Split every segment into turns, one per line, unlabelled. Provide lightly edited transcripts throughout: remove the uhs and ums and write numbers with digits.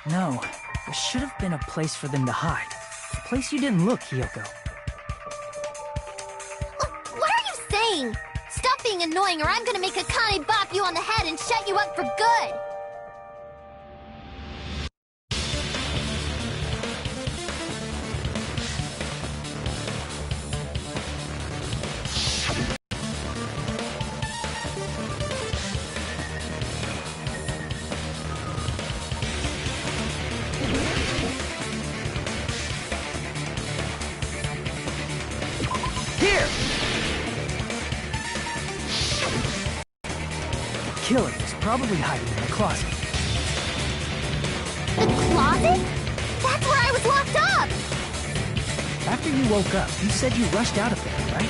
No, there should have been a place for them to hide. A place you didn't look, Hiyoko.
What are you saying? Stop being annoying or I'm gonna make Akane bop you on the head and shut you up for good!
The killer is probably hiding in the closet.
The closet? That's where I was locked up!
After you woke up, you said you rushed out of there, right?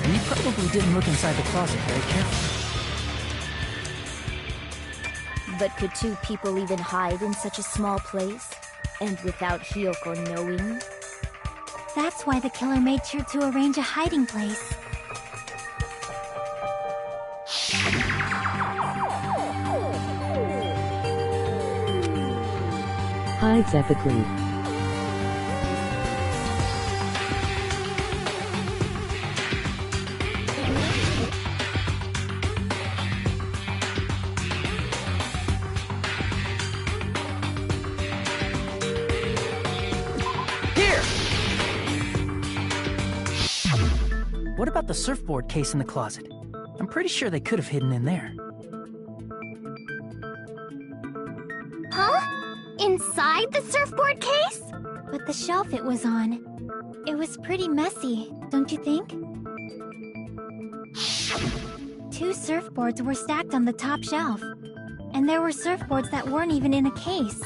And you probably didn't look inside the closet very carefully.
But could two people even hide in such a small place? And without Hiyoko knowing?
That's why the killer made sure to arrange a hiding place.
Hides ethically.
Here! What about the surfboard case in the closet? I'm pretty sure they could have hidden in there.
Huh? Inside the surfboard case?
But the shelf it was on, it was pretty messy, don't you think? 2 surfboards were stacked on the top shelf. And there were surfboards that weren't even in a case.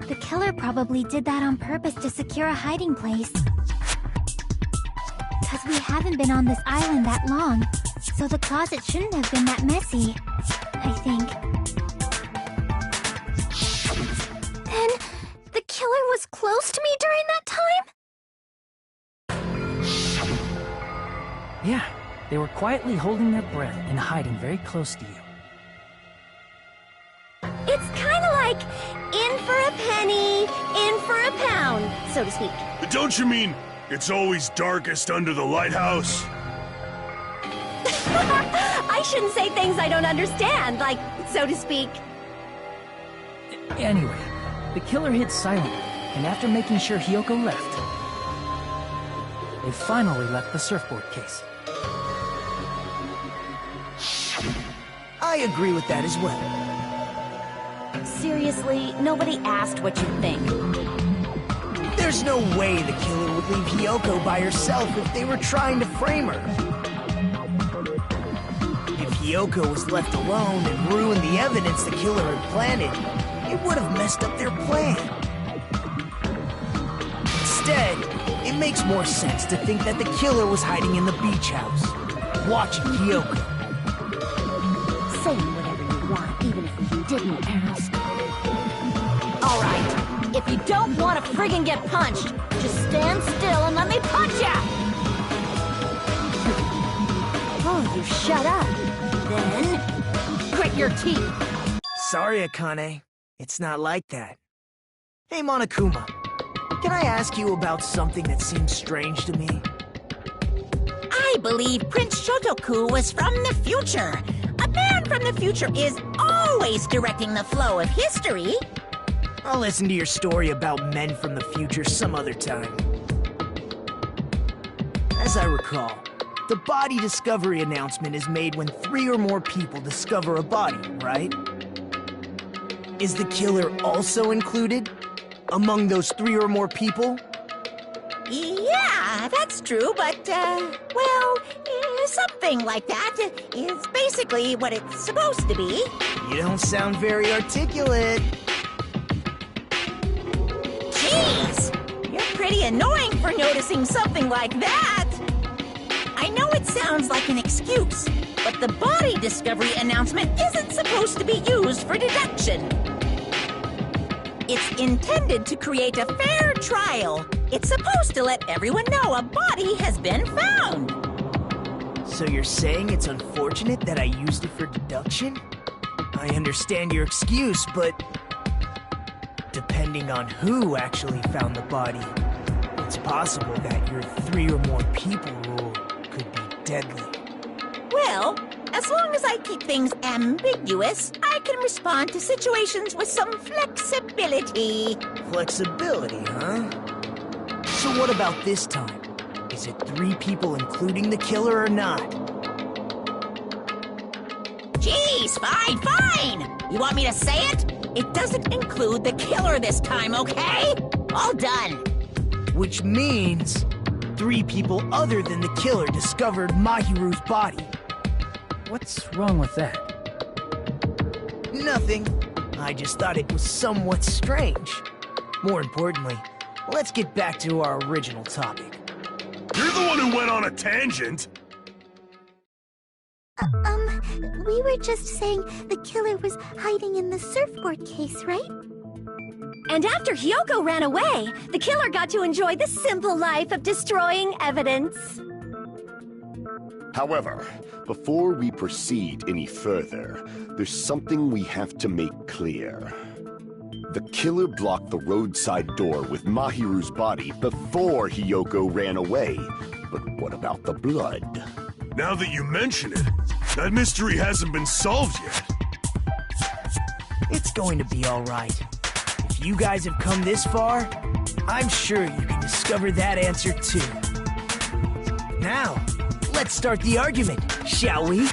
The killer probably did that on purpose to secure a hiding place. Because we haven't been on this island that long, so the closet shouldn't have been that messy, I think.
Then, the killer was close to me during that time?
Yeah, they were quietly holding their breath and hiding very close to you.
It's kinda like in for a penny, in for a pound, so to speak.
Don't you mean it's always darkest under the lighthouse?
I shouldn't say things I don't understand, like, so to speak.
Anyway, the killer hid silently, and after making sure Hiyoko left, they finally left the surfboard case.
I agree with that as well.
Seriously, nobody asked what you think.
There's no way the killer would leave Hiyoko by herself if they were trying to frame her. If Hiyoko was left alone and ruined the evidence the killer had planted, it would have messed up their plan. Instead, it makes more sense to think that the killer was hiding in the beach house, watching Hiyoko.
Saying whatever you want, even if you didn't ask. Alright, if you don't want to friggin' get punched, just stand still and let me punch ya! Oh, you shut up. Then, grit your teeth.
Sorry, Akane. It's not like that. Hey, Monokuma. Can I ask you about something that seems strange to me?
I believe Prince Shotoku was from the future. A man from the future is always directing the flow of history.
I'll listen to your story about men from the future some other time. As I recall, the body discovery announcement is made when 3 or more people discover a body, right? Is the killer also included among those 3 or more people?
Yeah, that's true, but, something like that is basically what it's supposed to be.
You don't sound very articulate.
Jeez! You're pretty annoying for noticing something like that! I know it sounds like an excuse, but the body discovery announcement isn't supposed to be used for deduction. It's intended to create a fair trial. It's supposed to let everyone know a body has been found.
So you're saying it's unfortunate that I used it for deduction? I understand your excuse, but depending on who actually found the body, it's possible that your 3 or more people rule could be deadly.
Well, as long as I keep things ambiguous, I can respond to situations with some flexibility.
Flexibility, huh? So what about this time? Is it 3 people including the killer or not?
Geez, fine! You want me to say it? It doesn't include the killer this time, okay? All done.
Which means 3 people other than the killer discovered Mahiru's body.
What's wrong with that?
Nothing. I just thought it was somewhat strange. More importantly, let's get back to our original topic.
You're the one who went on a tangent!
We were just saying the killer was hiding in the surfboard case, right?
And after Hyoko ran away, the killer got to enjoy the simple life of destroying evidence.
However, before we proceed any further, there's something we have to make clear. The killer blocked the roadside door with Mahiru's body before Hyoko ran away. But what about the blood?
Now that you mention it, that mystery hasn't been solved yet.
It's going to be alright. If you guys have come this far, I'm sure you can discover that answer too. Now, let's start the argument, shall we?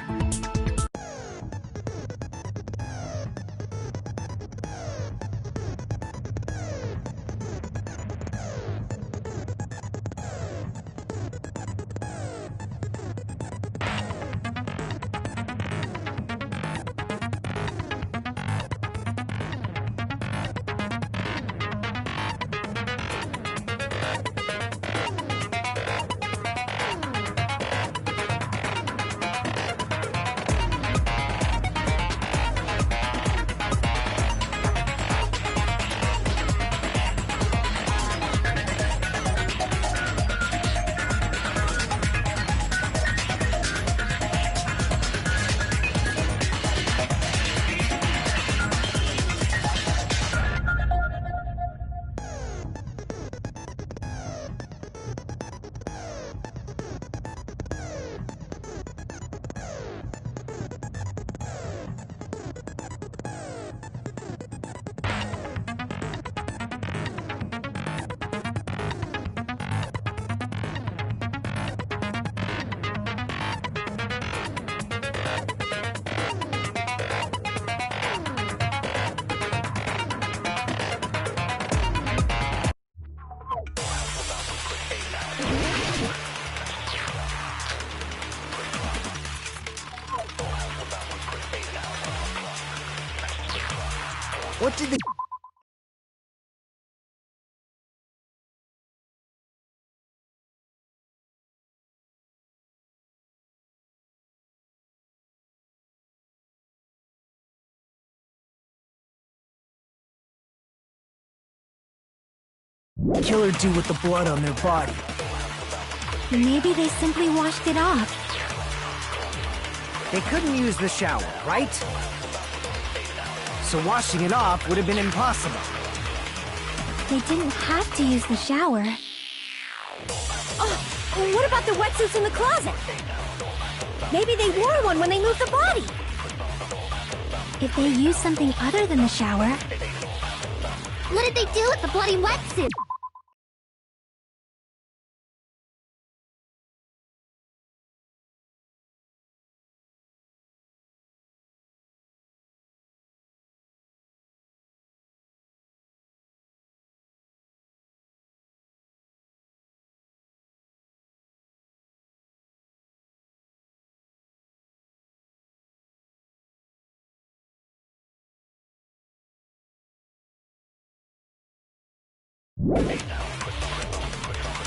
What did the... killer do with the blood on their body?
Maybe they simply washed it off.
They couldn't use the shower, right? So washing it off would have been impossible.
They didn't have to use the shower.
Oh, what about the wetsuits in the closet? Maybe they wore one when they moved the body.
If they used something other than the shower...
What did they do with the bloody wetsuit?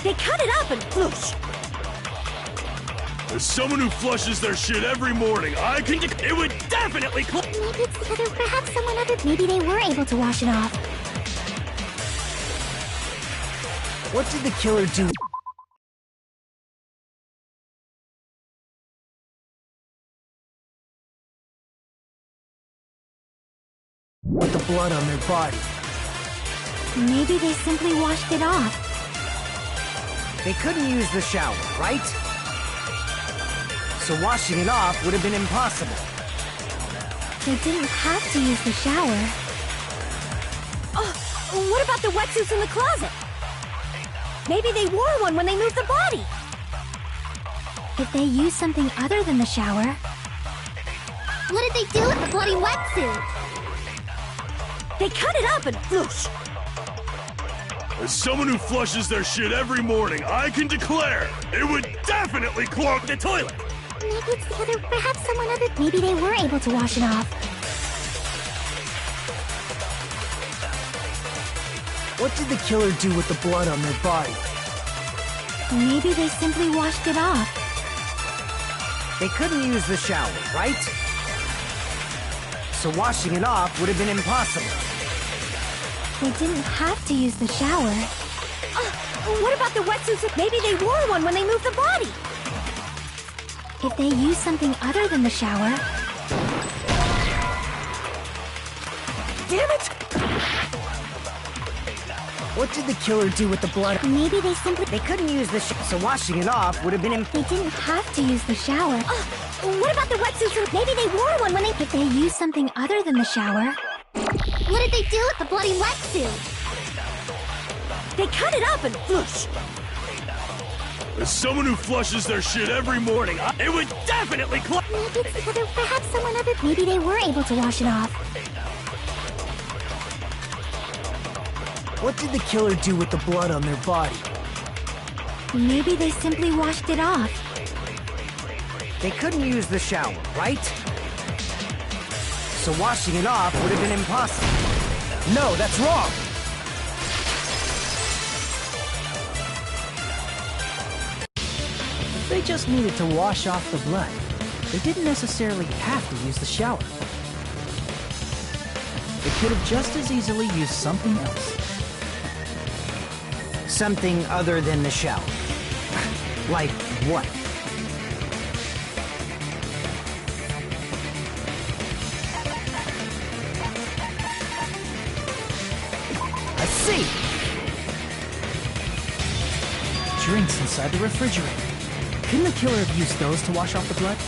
They cut it up and whoosh.
As someone who flushes their shit every morning, I can... It would definitely...
Maybe it's the other, perhaps someone other... Maybe they were able to wash it off.
What did the killer do? with the blood on their body.
Maybe they simply washed it off.
They couldn't use the shower, right? So washing it off would have been impossible.
They didn't have to use the shower.
Oh, what about the wetsuits in the closet? Maybe they wore one when they moved the body.
If they used something other than the shower...
What did they do with the bloody wetsuit?
They cut it up and whoosh.
As someone who flushes their shit every morning, I can declare it would definitely clog the toilet!
Maybe it's the other... Perhaps someone other... Maybe they were able to wash it off.
What did the killer do with the blood on their body?
Maybe they simply washed it off.
They couldn't use the shower, right? So washing it off would have been impossible.
They didn't have to use the shower.
What about the wetsuits? Maybe they wore one when they moved the body.
If they used something other than the shower...
Damn it!
What did the killer do with the blood?
Maybe they simply...
They couldn't use the so washing it off would have been
They didn't have to use the shower.
What about the wetsuits?
Maybe they wore one when they... If they used something other than the shower...
What did they do with the bloody wetsuit?
They cut it up and whoosh.
As someone who flushes their shit every morning, it would definitely clog...
Maybe it's the other... Perhaps someone other... Maybe they were able to wash it off.
What did the killer do with the blood on their body?
Maybe they simply washed it off.
They couldn't use the shower, right? So washing it off would have been impossible.
No, that's wrong!
If they just needed to wash off the blood, they didn't necessarily have to use the shower. They could have just as easily used something else.
Something other than the shower. Like what?
I see!
Drinks inside the refrigerator. Couldn't the killer have used those to wash off the blood?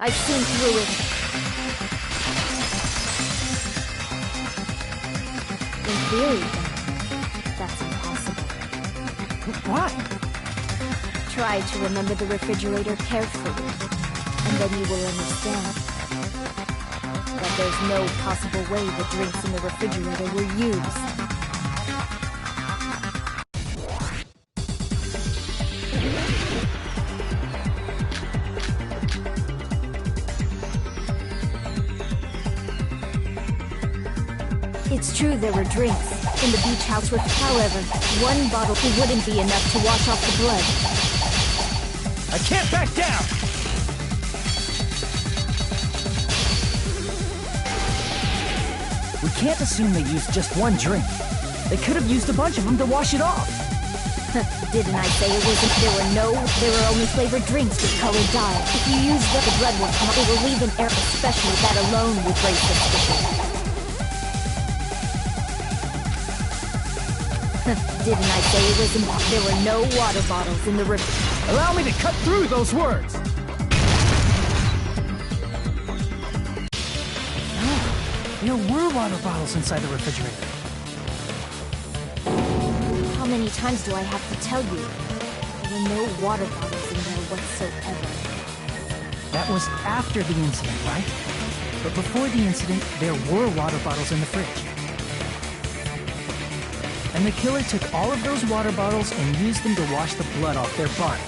I've seen through it. In theory, that's impossible.
Why?
Try to remember the refrigerator carefully, and then you will understand that there's no possible way the drinks in the refrigerator were used. It's true there were drinks in the beach house however, one bottle wouldn't be enough to wash off the blood.
I can't back down! We can't assume they used just one drink. They could have used a bunch of them to wash it off.
Didn't I say it wasn't? There were only flavored drinks with colored dye. If you use the blood will come, it will leave an air, especially that alone would raise suspicion. Didn't I say it was there were no water bottles in the river?
Allow me to cut through those words! No, there were water bottles inside the refrigerator.
How many times do I have to tell you? There were no water bottles in there whatsoever.
That was after the incident, right? But before the incident, there were water bottles in the fridge. And the killer took all of those water bottles and used them to wash the blood off their body.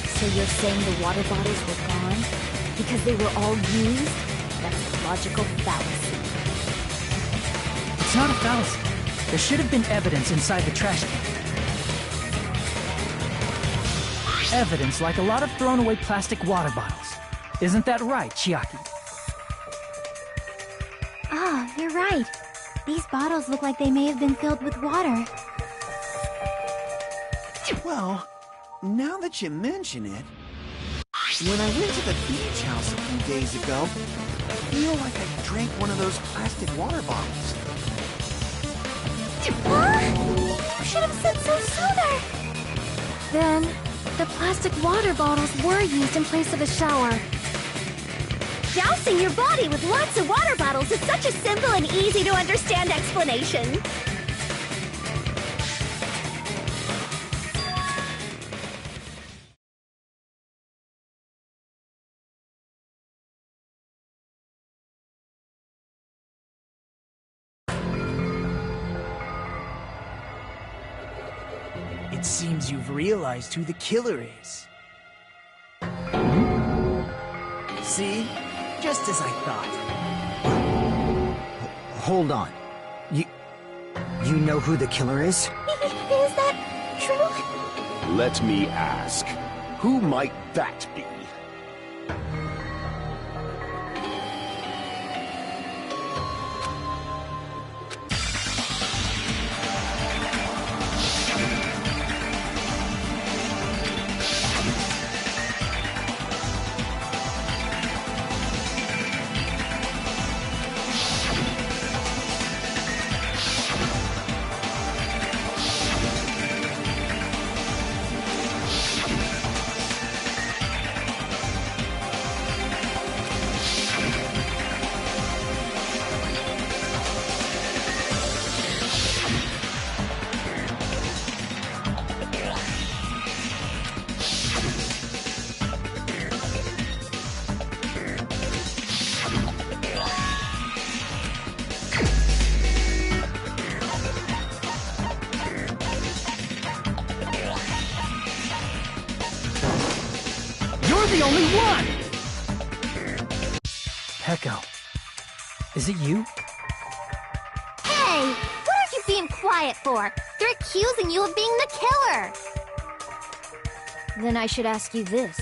So you're saying the water bottles were gone? Because they were all used? That's a logical fallacy.
It's not a fallacy. There should have been evidence inside the trash can. Evidence like a lot of thrown away plastic water bottles. Isn't that right, Chiaki?
Ah, you're right. These bottles look like they may have been filled with water.
Well, now that you mention it... When I went to the beach house a few days ago, I feel like I drank one of those plastic water bottles.
You should have said so sooner! Then, the plastic water bottles were used in place of a shower.
Dousing your body with lots of water bottles is such a simple and easy to understand explanation.
It seems you've realized who the killer is. See? Just as I thought.
Hold on. You know who the killer is?
Is that true?
Let me ask, who might that be?
The only one! Pecco, is it you?
Hey! What are you being quiet for? They're accusing you of being the killer!
Then I should ask you this.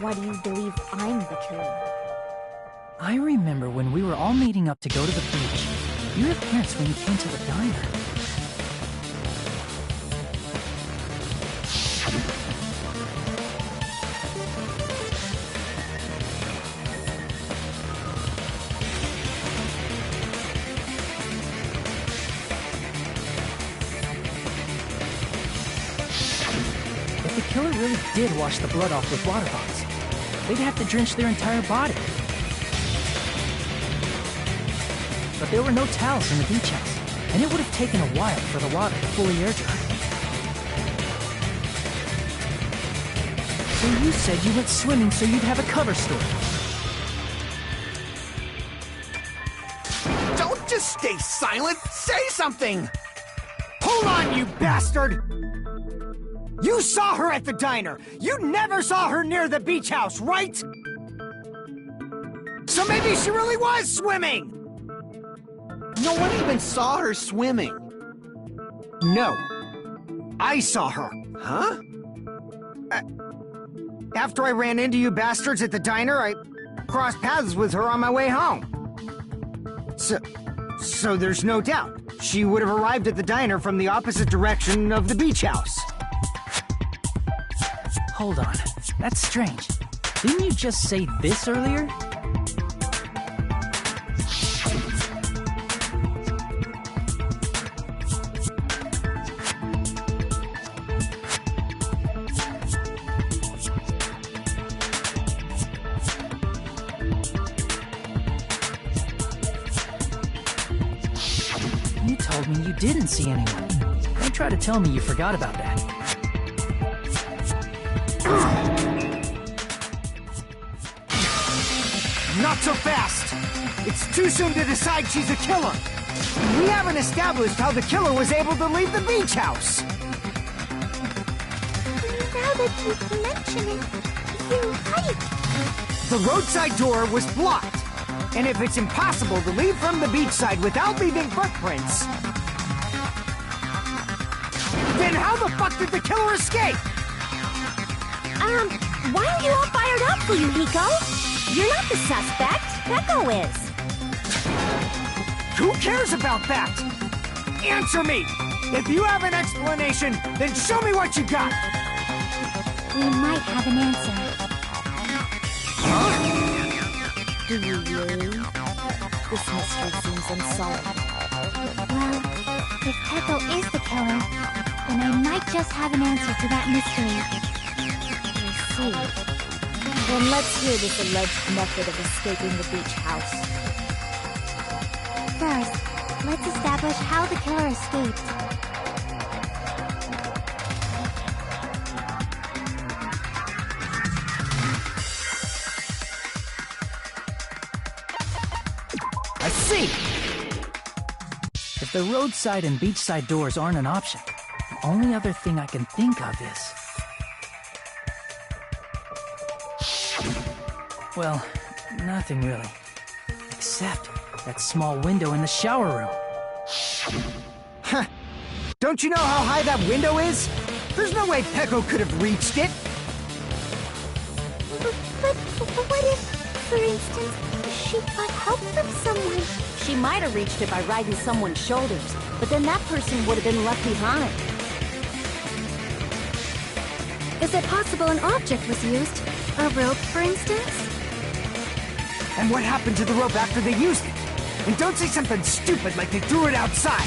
Why do you believe I'm the killer?
I remember when we were all meeting up to go to the beach. Your appearance when you came to the diner. If the killer really did wash the blood off with water bottles, they'd have to drench their entire body. But there were no towels in the beach house, and it would have taken a while for the water to fully air dry. So you said you went swimming so you'd have a cover story.
Don't just stay silent! Say something! Hold on, you bastard! You saw her at the diner! You never saw her near the beach house, right? So maybe she really was swimming! No one even saw her swimming. No. I saw her. Huh? After I ran into you bastards at the diner, I crossed paths with her on my way home. So there's no doubt. She would have arrived at the diner from the opposite direction of the beach house.
Hold on. That's strange. Didn't you just say this earlier? You told me you didn't see anyone. Don't try to tell me you forgot about that.
Not so fast! It's too soon to decide she's a killer! We haven't established how the killer was able to leave the beach house!
Now that you mention it, you're right.
The roadside door was blocked, and if it's impossible to leave from the beachside without leaving footprints, then how the fuck did the killer escape?
Why are you all fired up, Fuyuhiko? You're not the suspect. Pecco is.
Who cares about that? Answer me! If you have an explanation, then show me what you got!
We might have an answer.
Do you really? This mystery seems unsolved.
Well, if Peko is the killer, then I might just have an answer to that mystery.
I see. Then let's hear this alleged method of escaping the beach house.
First, let's establish how the killer escaped.
I see!
If the roadside and beachside doors aren't an option, the only other thing I can think of is... Well, nothing really. Except that small window in the shower room.
Huh. Don't you know how high that window is? There's no way Peko could have reached it.
But what if, for instance, she got help from someone?
She might have reached it by riding someone's shoulders, but then that person would have been left behind.
Is it possible an object was used? A rope, for instance?
And what happened to the rope after they used it? And don't say something stupid like they threw it outside.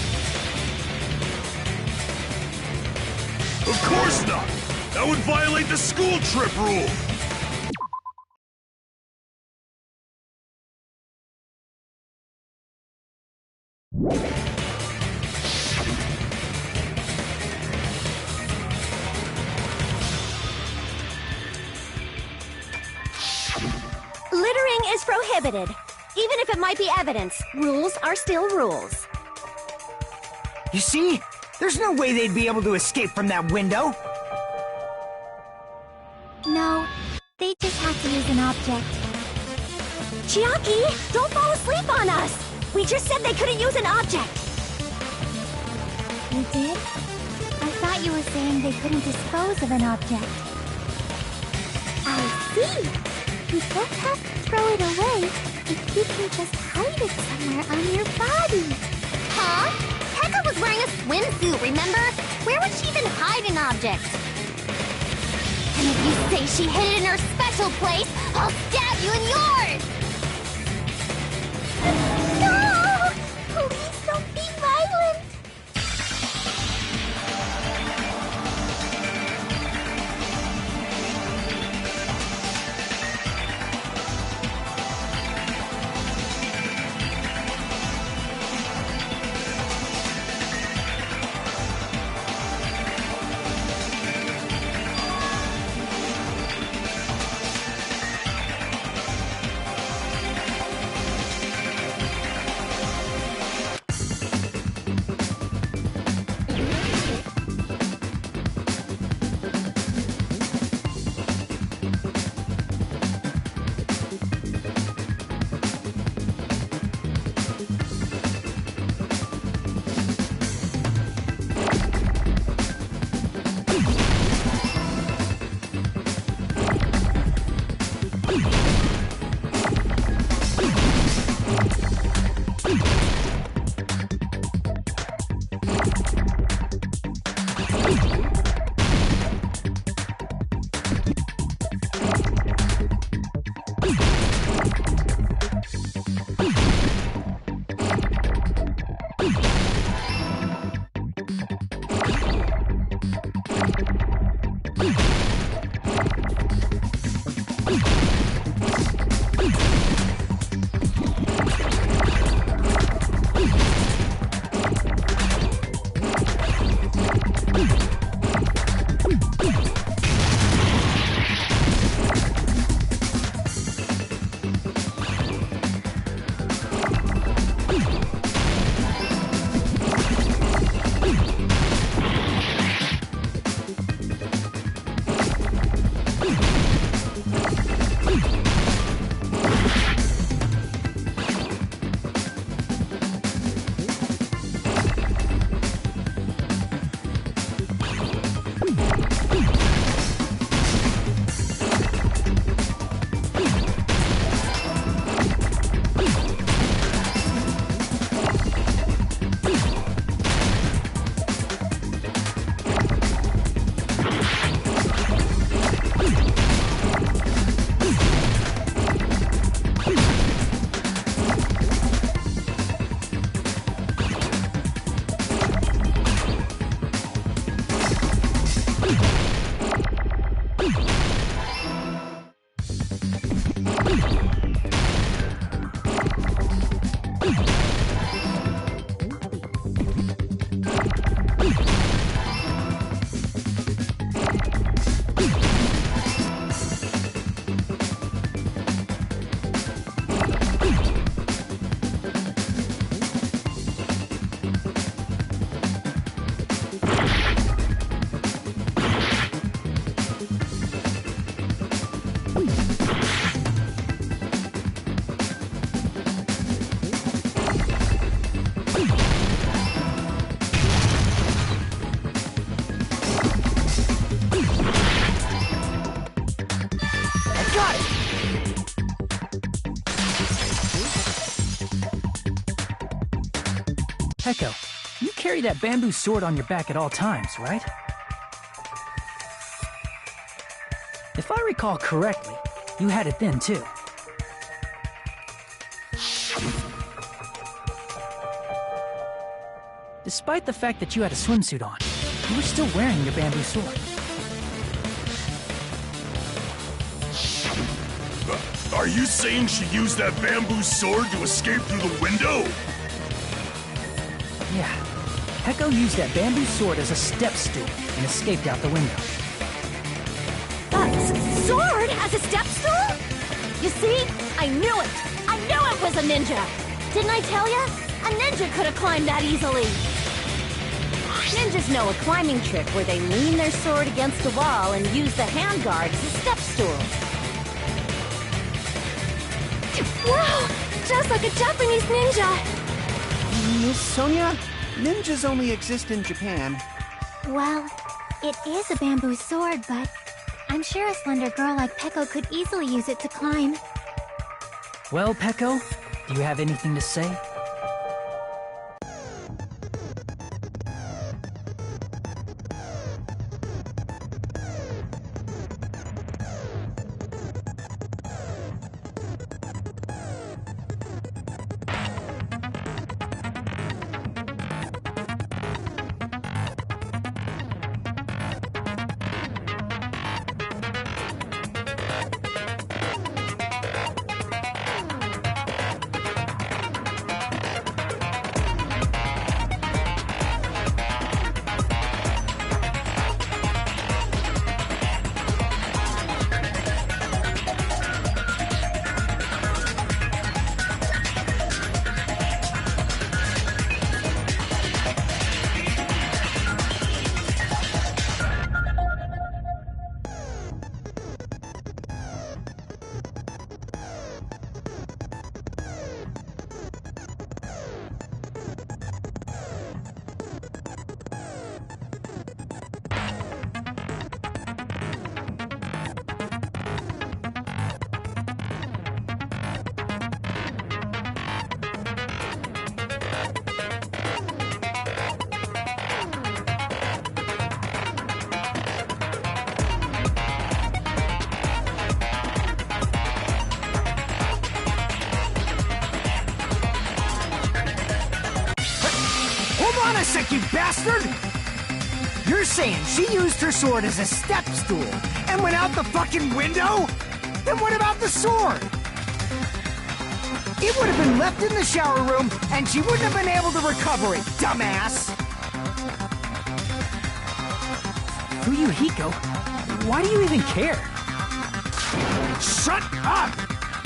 Of course not! That would violate the school trip rule!
Littering is prohibited. Even if it might be evidence, rules are still rules.
You see? There's no way they'd be able to escape from that window.
No, they just have to use an object.
Chiaki, don't fall asleep on us! We just said they couldn't use an object!
You did? I thought you were saying they couldn't dispose of an object. I see! You don't have to throw it away if you can just hide it somewhere on your body.
Huh? Pekka was wearing a swimsuit, remember? Where would she even hide an object? And if you say she hid it in her special place, I'll stab you in yours!
No! Please don't be violent!
got it!
Peko, you carry that bamboo sword on your back at all times, right? If I recall correctly, you had it then too. Despite the fact that you had a swimsuit on, you were still wearing your bamboo sword.
Are you saying she used that bamboo sword to escape through the window?
Yeah. Peko used that bamboo sword as a step stool and escaped out the window.
Sword as a step stool? You see? I knew it! I knew it was a ninja! Didn't I tell ya? A ninja could have climbed that easily! Ninjas know a climbing trick where they lean their sword against a wall and use the handguard as a step stool.
Wow! Just like a Japanese ninja!
Miss Sonia, ninjas only exist in Japan.
Well, it is a bamboo sword, but I'm sure a slender girl like Peko could easily use it to climb.
Well, Peko, do you have anything to say?
Hold on a sec, you bastard! You're saying she used her sword as a step stool and went out the fucking window? Then what about the sword? It would have been left in the shower room and she wouldn't have been able to recover it, dumbass!
Fuyuhiko, why do you even care?
Shut up!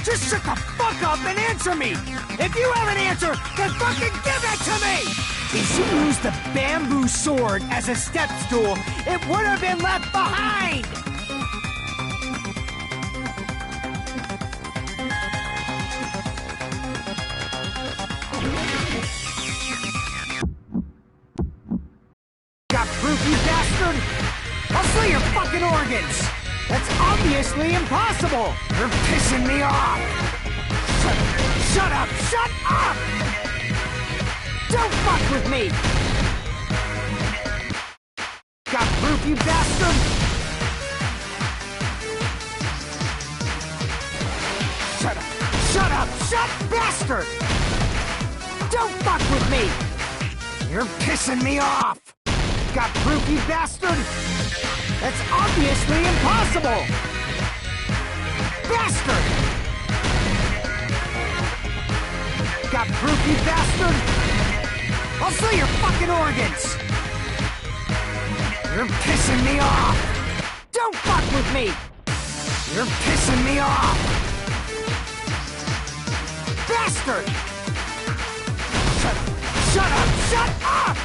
Just shut the fuck up and answer me! If you have an answer, then fucking give it to me! If she used the bamboo sword as a step stool, it would have been left behind! Got proof, you bastard? I'll sell your fucking organs! That's obviously impossible! You're pissing me off! Shut up! Shut up! Don't fuck with me! Got proof, you bastard? Shut up! Shut up! Shut, bastard! Don't fuck with me! You're pissing me off! Got proof, you bastard? That's obviously impossible! Bastard! Got proof, you bastard? I'll sell your fucking organs! You're pissing me off! Don't fuck with me! You're pissing me off! Bastard! Shut up! Shut up! Shut up!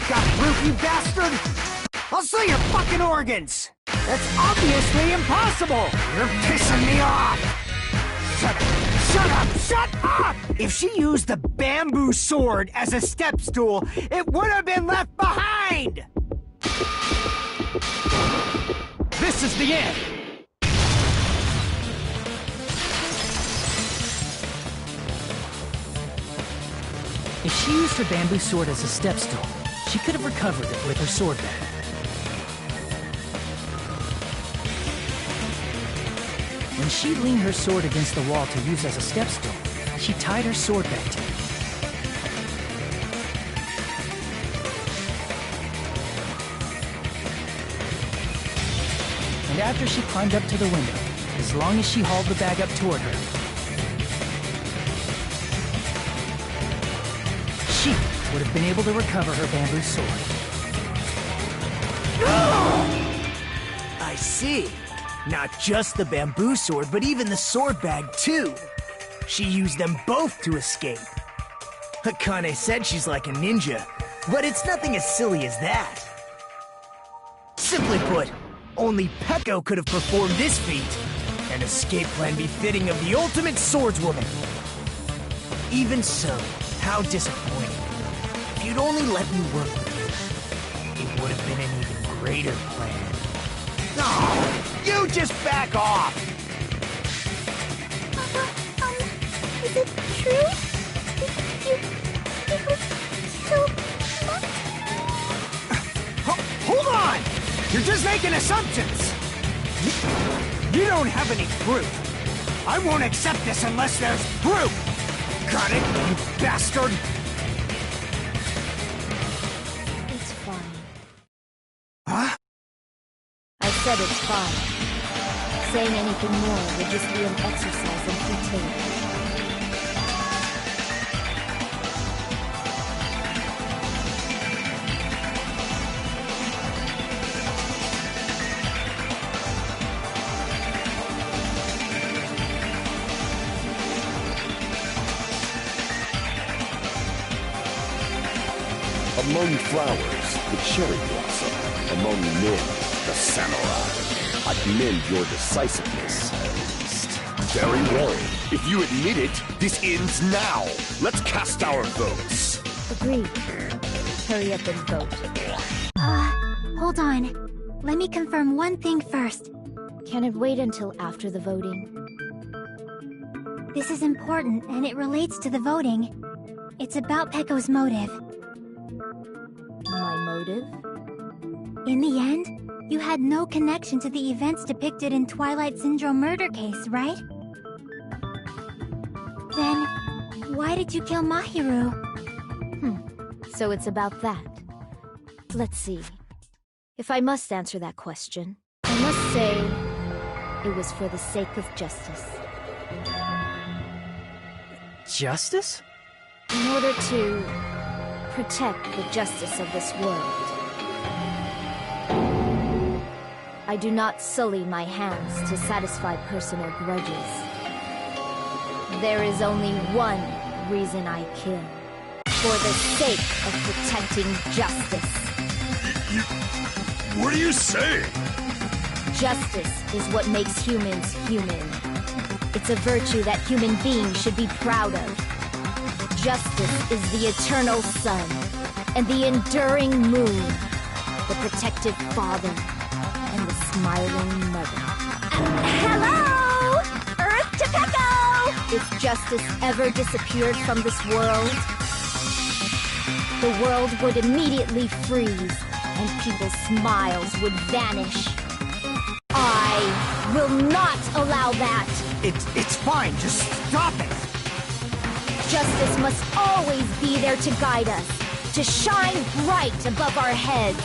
Got proof, you bastard? I'll sell your fucking organs! That's obviously impossible! You're pissing me off! Shut up! Shut up! Shut up! If she used the bamboo sword as a step stool, it would have been left behind!
This is the end! she used her bamboo sword as a step stool, she could have recovered it with her sword bag. When she leaned her sword against the wall to use as a step stool, she tied her sword back to it. And after she climbed up to the window, as long as she hauled the bag up toward her, she would have been able to recover her bamboo sword.
I see. Not just the bamboo sword, but even the sword bag, too. She used them both to escape. Akane said she's like a ninja, but it's nothing as silly as that. Simply put, only Peko could have performed this feat, an escape plan befitting of the ultimate swordswoman. Even so, how disappointing. If you'd only let me work with you, it would have been an even greater plan. Oh, you just back off!
Is it true? You killed
Hold on! You're just making assumptions! You don't have any proof. I won't accept this unless there's proof! Got it, you bastard?
It's fine.
Huh?
I said it's fine. Saying anything more would just be an exercise in futility.
Among flowers, the cherry blossom. Among men, the samurai. I commend your decisiveness, at least. Very well. If you admit it, this ends now. Let's cast our votes.
Agreed. Hurry up and vote.
Hold on. Let me confirm one thing first.
Can it wait until after the voting?
This is important, and it relates to the voting. It's about Peko's motive.
My motive?
In the end, you had no connection to the events depicted in Twilight Syndrome murder case, right? Then, why did you kill Mahiru?
So it's about that. Let's see. If I must answer that question, I must say it was for the sake of justice.
Justice?
In order to protect the justice of this world. I do not sully my hands to satisfy personal grudges. There is only one reason I kill. For the sake of protecting justice.
What are you saying?
Justice is what makes humans human. It's a virtue that human beings should be proud of. Justice is the eternal sun, and the enduring moon, the protective father, and the smiling mother.
Hello! Earth to Peko!
If justice ever disappeared from this world, the world would immediately freeze, and people's smiles would vanish. I will not allow that!
It's fine, just stop it!
Justice must always be there to guide us, to shine bright above our heads.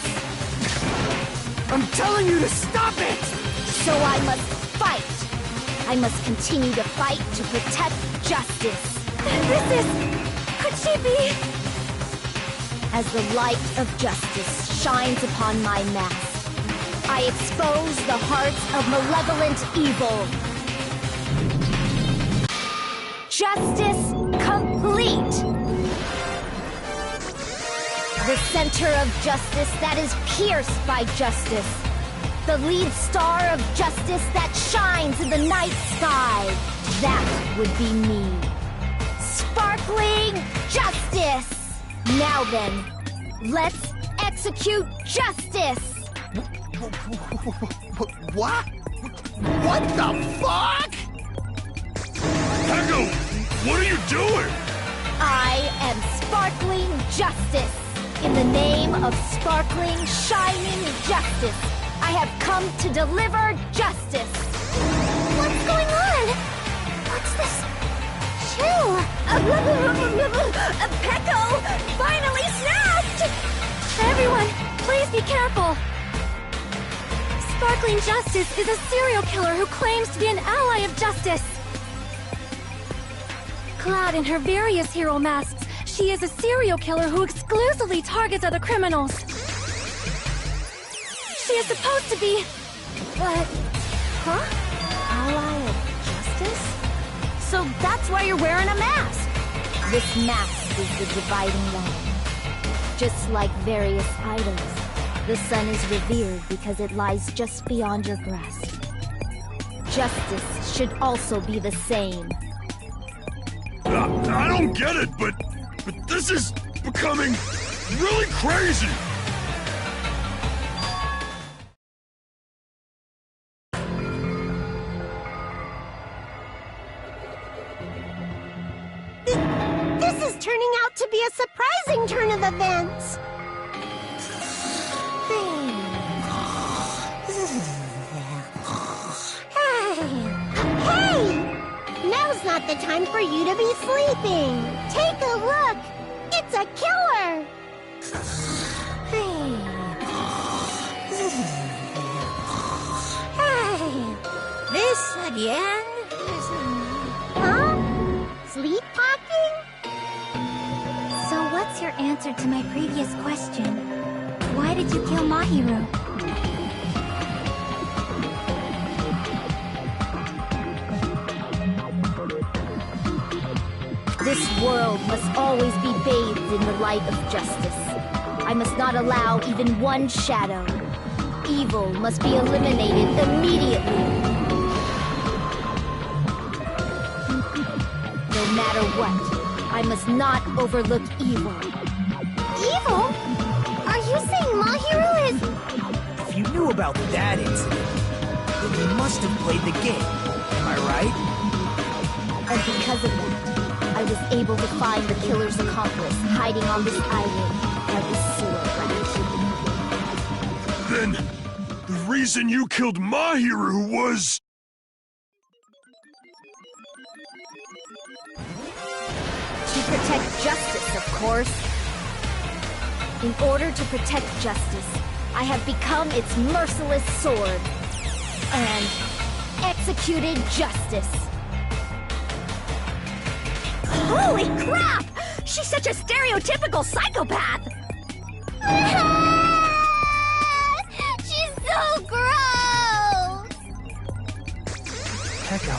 I'm telling you to stop it!
So I must fight. I must continue to fight to protect justice.
Could she be?
As the light of justice shines upon my mask, I expose the hearts of malevolent evil. Justice complete! The center of justice that is pierced by justice. The lead star of justice that shines in the night sky. That would be me. Sparkling justice! Now then, let's execute justice!
What? What the fuck?
Peko, what are you doing?
I am Sparkling Justice. In the name of sparkling, shining justice, I have come to deliver justice.
What's going on? What's this chill?
Pecco finally snapped! Everyone, please be careful. Sparkling Justice is a serial killer who claims to be an ally of justice. Clad in her various hero masks, she is a serial killer who exclusively targets other criminals. She is supposed to be... but... Huh? Ally of justice? So that's why you're wearing a mask! This mask is the dividing line. Just like various idols, the sun is revered because it lies just beyond your grasp. Justice should also be the same.
I don't get it, but this is becoming really crazy.
This is turning out to be a surprising turn of events. Hey! Now's not the time for you to be sleeping. Take a look. It's a killer.
This again?
Huh? Sleepwalking?
So what's your answer to my previous question? Why did you kill Mahiru?
This world must always be bathed in the light of justice. I must not allow even one shadow. Evil must be eliminated immediately. No matter what, I must not overlook evil.
Evil? Are you saying Mahiru is...
If you knew about that incident, then you must have played the game. Am I right?
And because of that, I was able to find the killer's accomplice hiding on this island like a sewer rat.
Then, the reason you killed Mahiru was...
To protect justice, of course. In order to protect justice, I have become its merciless sword and executed justice. Holy crap! She's such a stereotypical psychopath!
She's so gross!
Pecco,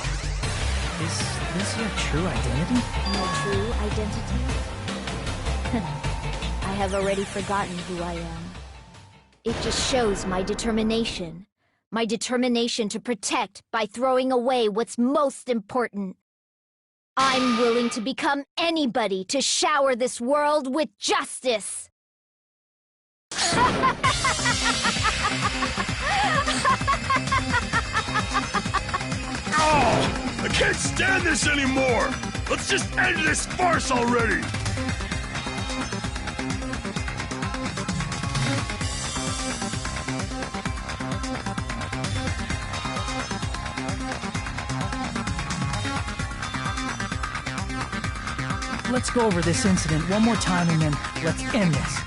is this your true identity?
My true identity? I have already forgotten who I am. It just shows my determination. My determination to protect by throwing away what's most important. I'm willing to become anybody to shower this world with justice!
Oh! I can't stand this anymore! Let's just end this farce already!
Let's go over this incident one more time and then let's end this.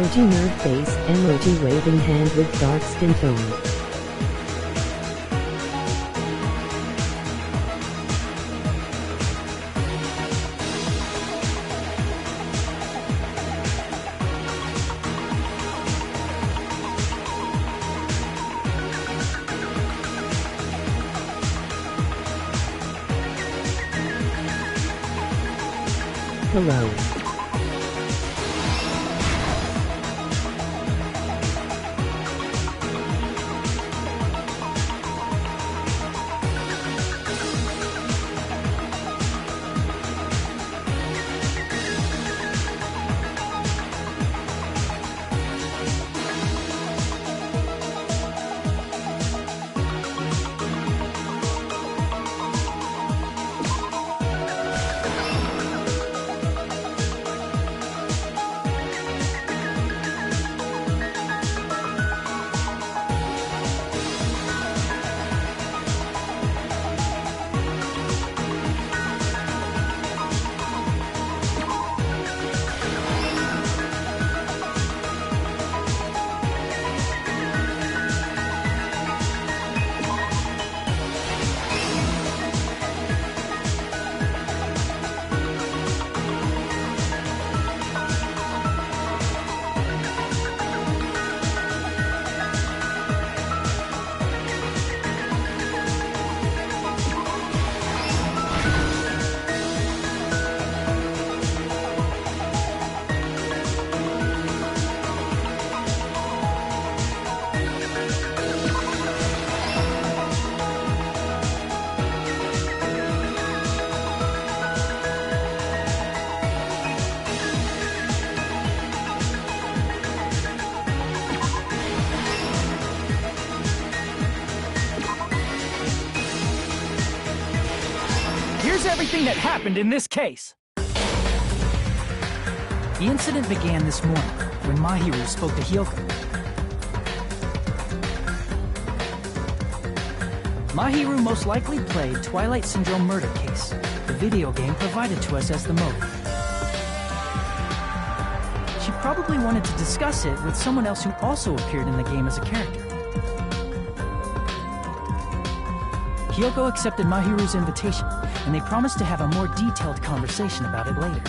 emoji nerd face, emoji waving hand with dark skin tone. Hello.
Here's everything that happened in this case. The incident began this morning when Mahiru spoke to Hyoko. Mahiru most likely played Twilight Syndrome Murder Case, the video game provided to us as the motive. She probably wanted to discuss it with someone else who also appeared in the game as a character. Hyoko accepted Mahiru's invitation, and they promised to have a more detailed conversation about it later.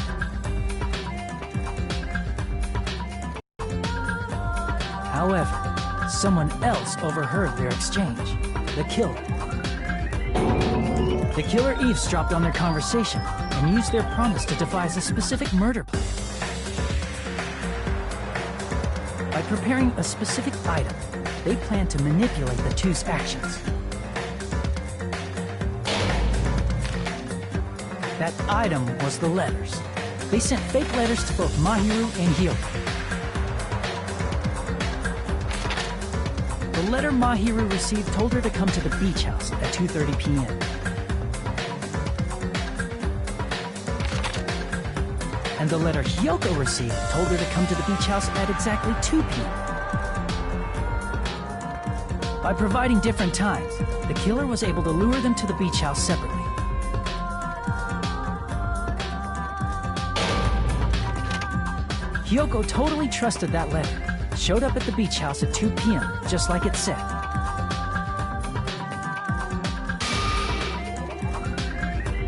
However, someone else overheard their exchange. The killer. The killer eavesdropped on their conversation and used their promise to devise a specific murder plan. By preparing a specific item, they planned to manipulate the two's actions. That item was the letters. They sent fake letters to both Mahiru and Hyoko. The letter Mahiru received told her to come to the beach house at 2:30 p.m. And the letter Hyoko received told her to come to the beach house at exactly 2 p.m. By providing different times, the killer was able to lure them to the beach house separately. Hyoko totally trusted that letter, showed up at the beach house at 2 p.m., just like it said.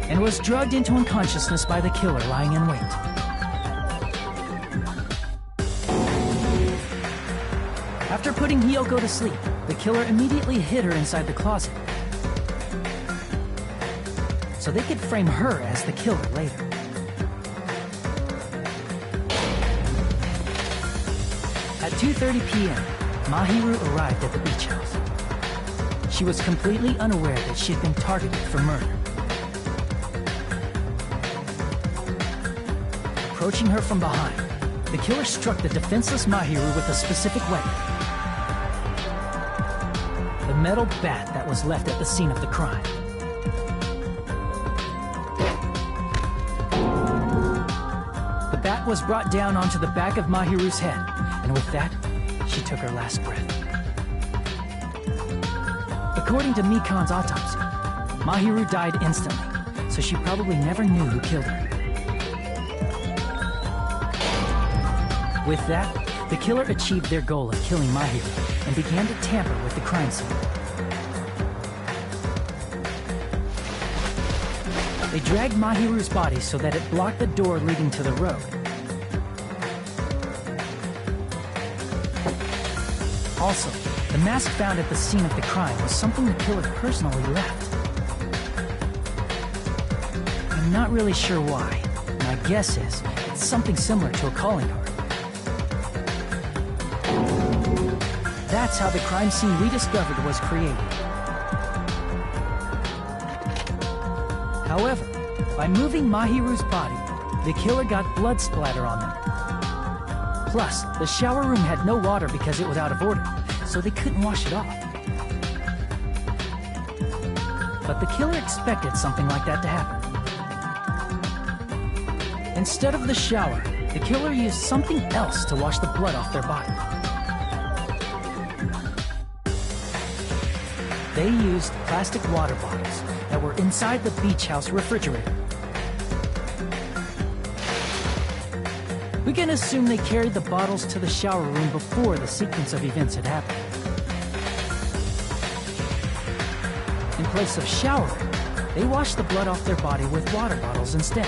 And was drugged into unconsciousness by the killer lying in wait. After putting Hyoko to sleep, the killer immediately hid her inside the closet, so they could frame her as the killer later. At 2:30 p.m., Mahiru arrived at the beach house. She was completely unaware that she had been targeted for murder. Approaching her from behind, the killer struck the defenseless Mahiru with a specific weapon. The metal bat that was left at the scene of the crime. The bat was brought down onto the back of Mahiru's head, and with that, she took her last breath. According to Mikan's autopsy, Mahiru died instantly, so she probably never knew who killed her. With that, the killer achieved their goal of killing Mahiru and began to tamper with the crime scene. They dragged Mahiru's body so that it blocked the door leading to the road. Also, the mask found at the scene of the crime was something the killer personally left. I'm not really sure why. My guess is it's something similar to a calling card. That's how the crime scene we discovered was created. However, by moving Mahiru's body, the killer got blood splatter on them. Plus, the shower room had no water because it was out of order, so they couldn't wash it off. But the killer expected something like that to happen. Instead of the shower, the killer used something else to wash the blood off their body. They used plastic water bottles that were inside the beach house refrigerator. We can assume they carried the bottles to the shower room before the sequence of events had happened. In place of showering, they washed the blood off their body with water bottles instead.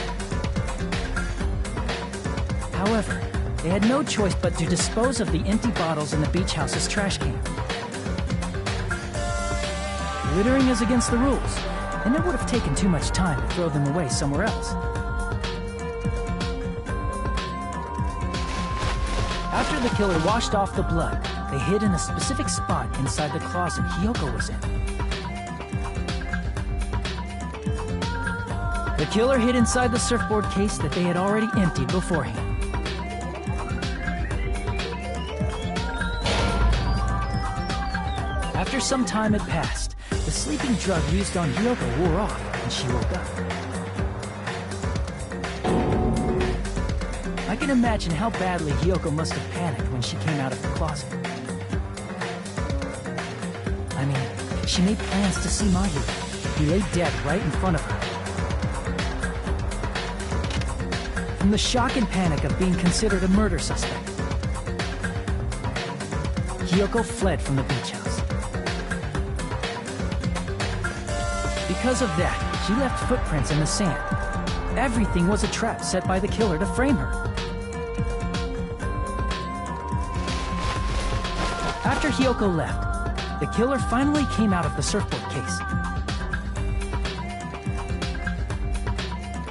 However, they had no choice but to dispose of the empty bottles in the beach house's trash can. Littering is against the rules, and it would have taken too much time to throw them away somewhere else. After the killer washed off the blood, they hid in a specific spot inside the closet Hiyoko was in. The killer hid inside the surfboard case that they had already emptied beforehand. After some time had passed, the sleeping drug used on Hiyoko wore off and she woke up. I can imagine how badly Hiyoko must have panicked when she came out of the closet. I mean, she made plans to see Mahiru. He lay dead right in front of her. From the shock and panic of being considered a murder suspect, Hiyoko fled from the beach house. Because of that, she left footprints in the sand. Everything was a trap set by the killer to frame her. After Hiyoko left, the killer finally came out of the surfboard case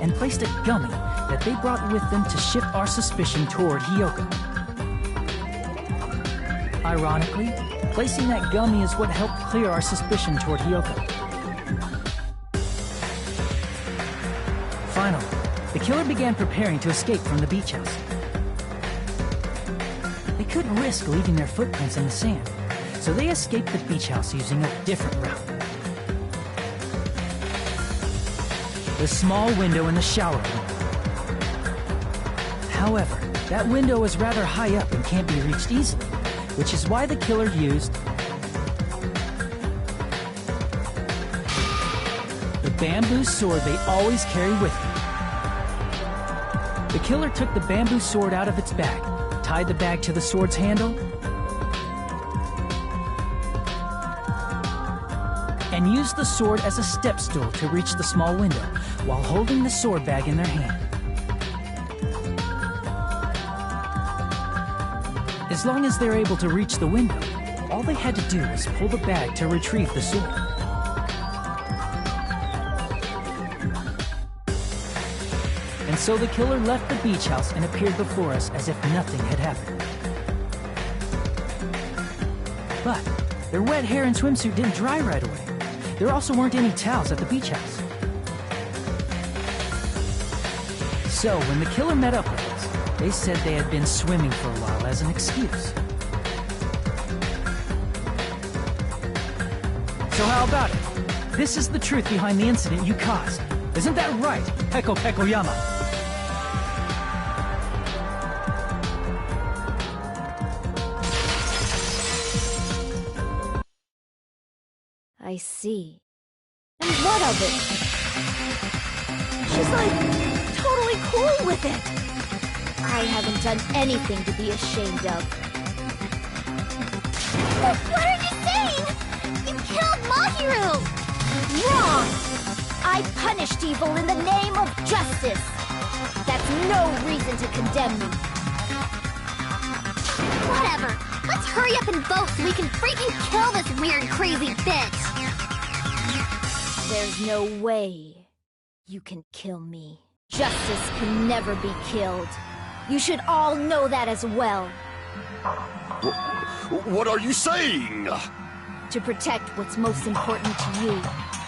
and placed a gummy that they brought with them to shift our suspicion toward Hiyoko. Ironically, placing that gummy is what helped clear our suspicion toward Hiyoko. Finally, the killer began preparing to escape from the beach house. They couldn't risk leaving their footprints in the sand, so they escaped the beach house using a different route. The small window in the shower room. However, that window is rather high up and can't be reached easily, which is why the killer used the bamboo sword they always carry with them. The killer took the bamboo sword out of its bag, tied the bag to the sword's handle, and used the sword as a step stool to reach the small window while holding the sword bag in their hand. As long as they're able to reach the window, all they had to do was pull the bag to retrieve the sword. And so the killer left the beach house and appeared before us as if nothing had happened. But their wet hair and swimsuit didn't dry right away. There also weren't any towels at the beach house. So when the killer met up with us, they said they had been swimming for a while as an excuse. So how about it? This is the truth behind the incident you caused. Isn't that right, Peko Pekoyama?
I see. And what of it?
She's like totally cool with it.
I haven't done anything to be ashamed of.
What are you saying? You killed Mahiru!
Wrong! I punished evil in the name of justice. That's no reason to condemn me.
Whatever. Let's hurry up and vote so we can freaking kill this weird, crazy bitch!
There's no way you can kill me. Justice can never be killed. You should all know that as well.
What are you saying?
To protect what's most important to you,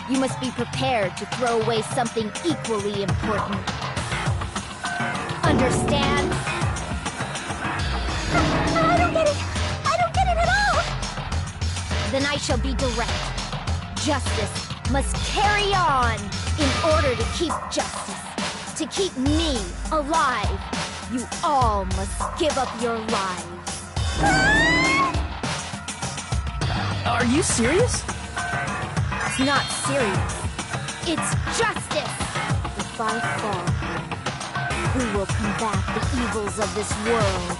you must be prepared to throw away something equally important. Understand?
I don't get it! I don't get it at all!
Then I shall be direct. Justice must carry on in order to keep justice. To keep me alive, you all must give up your lives.
Are you serious?
It's not serious. It's justice. If I fall, who will combat the evils of this world?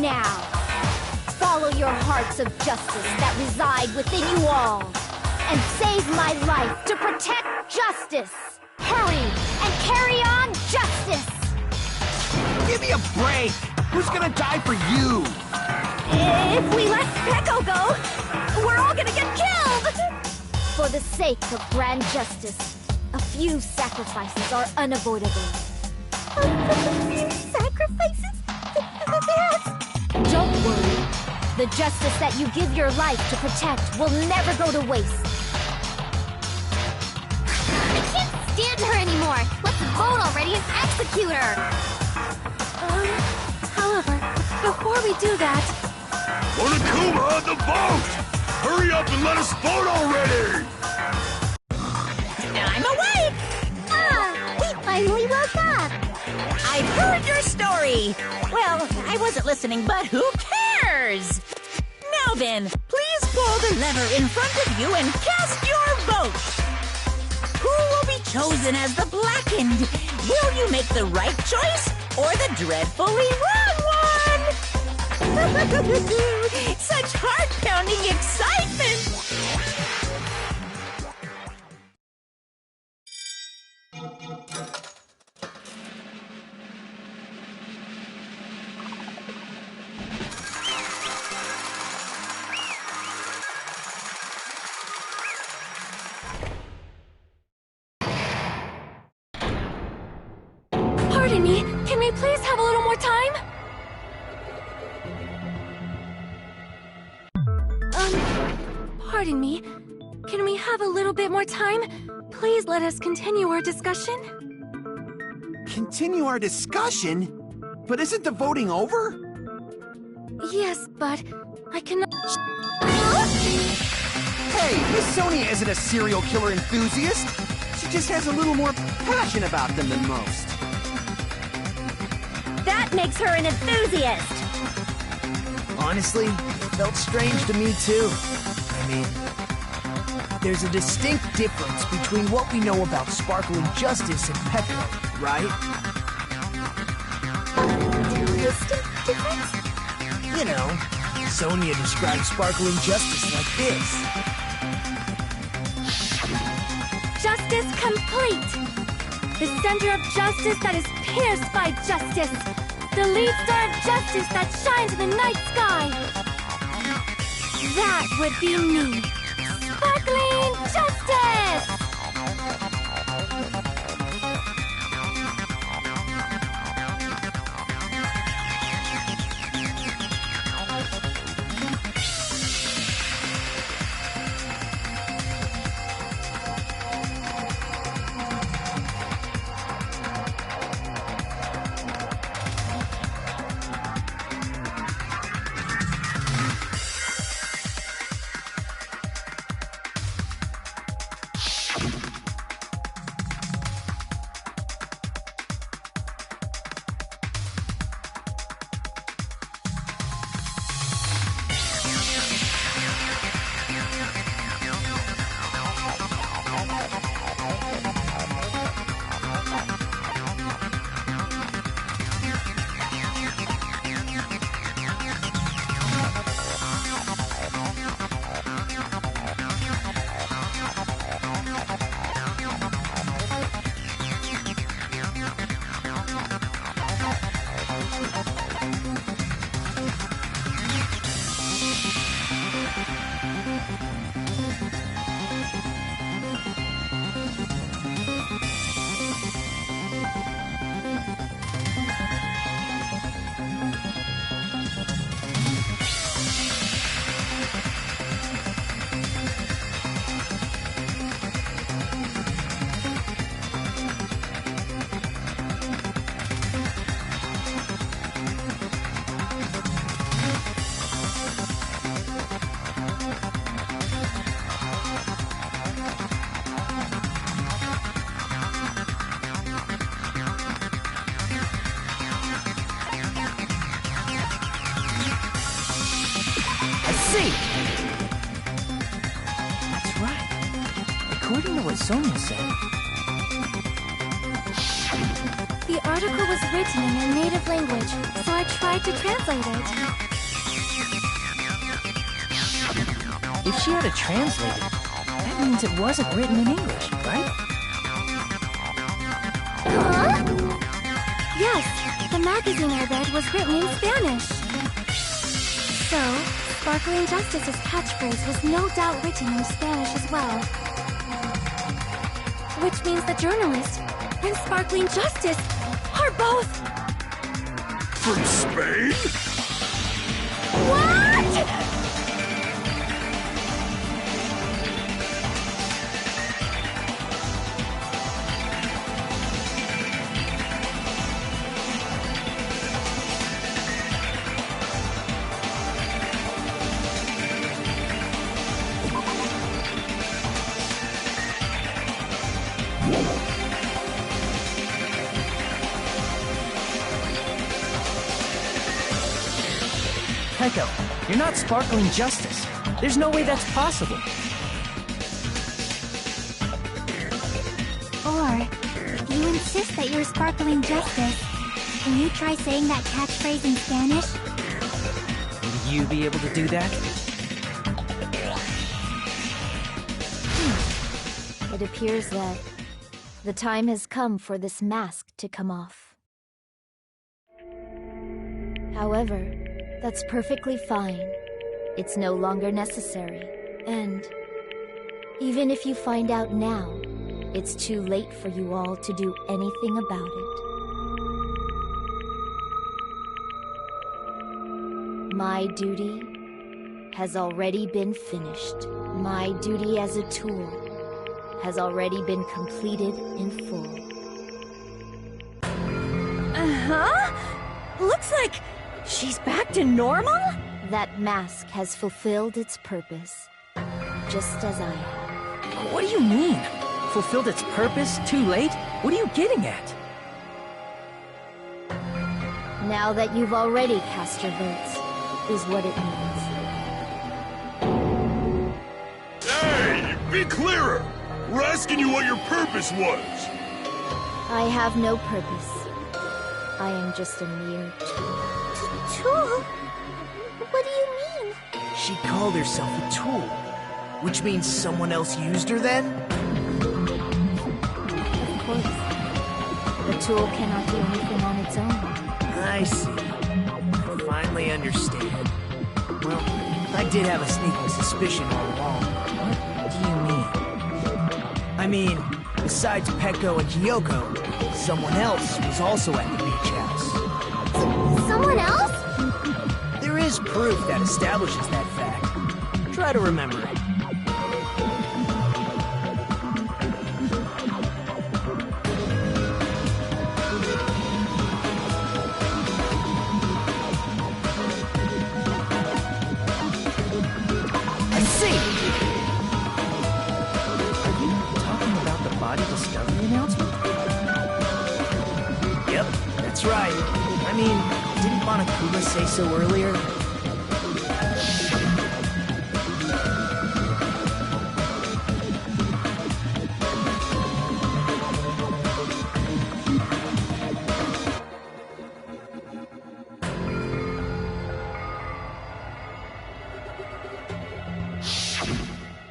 Now, follow your hearts of justice that reside within you all, and save my life to protect justice. Hurry and carry on justice.
Give me a break! Who's gonna die for you?
If we let Peko go, we're all gonna get killed! For the sake of grand justice, a few sacrifices are unavoidable.
A few sacrifices? Yes!
Don't worry. The justice that you give your life to protect will never go to waste.
I can't stand her anymore! Let's vote already and execute her!
However, before we do that...
Monokuma, the vote! Hurry up and let us vote already!
I'm awake!
We finally woke up!
I've heard your story! Well, I wasn't listening, but who cares? Now then, please pull the lever in front of you and cast your vote! Who will be chosen as the blackened? Will you make the right choice or the dreadfully wrong one? Such heart-pounding excitement!
Pardon me, can we please have a little more time? Pardon me, can we have a little bit more time? Please let us continue our discussion.
Continue our discussion? But isn't the voting over?
Yes, but I cannot...
Hey, Miss Sonia isn't a serial killer enthusiast. She just has a little more passion about them than most.
That makes her an enthusiast!
Honestly, it felt strange to me too. I mean, there's a distinct difference between what we know about Sparkling Justice and Peko, right?
Distinct difference?
You know, Sonia describes Sparkling Justice like this.
Justice complete! The center of justice that is pierced by justice! The lead star of justice that shines in the night sky! That would be me! Sparkling Justice!
according to what Sonia said,
The article was written in her native language, so I tried to translate it.
if she had it translated, that means it wasn't written in English, right?
Huh? Yes, the magazine I read was written in Spanish. So, Sparkling Justice's catchphrase was no doubt written in Spanish as well. Which means the journalist and Sparkling Justice are both...
From Spain?
What?!
Peko, you're not Sparkling Justice. There's no way that's possible.
Or, if you insist that you're Sparkling Justice, can you try saying that catchphrase in Spanish?
Will you be able to do that?
It appears that the time has come for this mask to come off. However, that's perfectly fine. It's no longer necessary. And even if you find out now, it's too late for you all to do anything about it. My duty has already been finished. My duty as a tool has already been completed in full.
Uh-huh? Looks like she's back to normal?
That mask has fulfilled its purpose, just as I have.
What do you mean? Fulfilled its purpose? Too late? What are you getting at?
Now that you've already cast your votes, is what it means.
Hey, be clearer! We're asking you what your purpose was!
I have no purpose. I am just a mere tool.
Tool? What do you mean?
She called herself a tool, which means someone else used her then?
Of course. The tool cannot do anything on its own.
I see. I finally understand. Well, I did have a sneaking suspicion all along.
What do you mean?
I mean, besides Peko and Hiyoko, someone else was also at the beach house.
Someone else?
There is proof that establishes that fact. Try to remember it. I see!
Are you talking about the body discovery announcement?
Yep, that's right. I mean, didn't Monokuma say so earlier?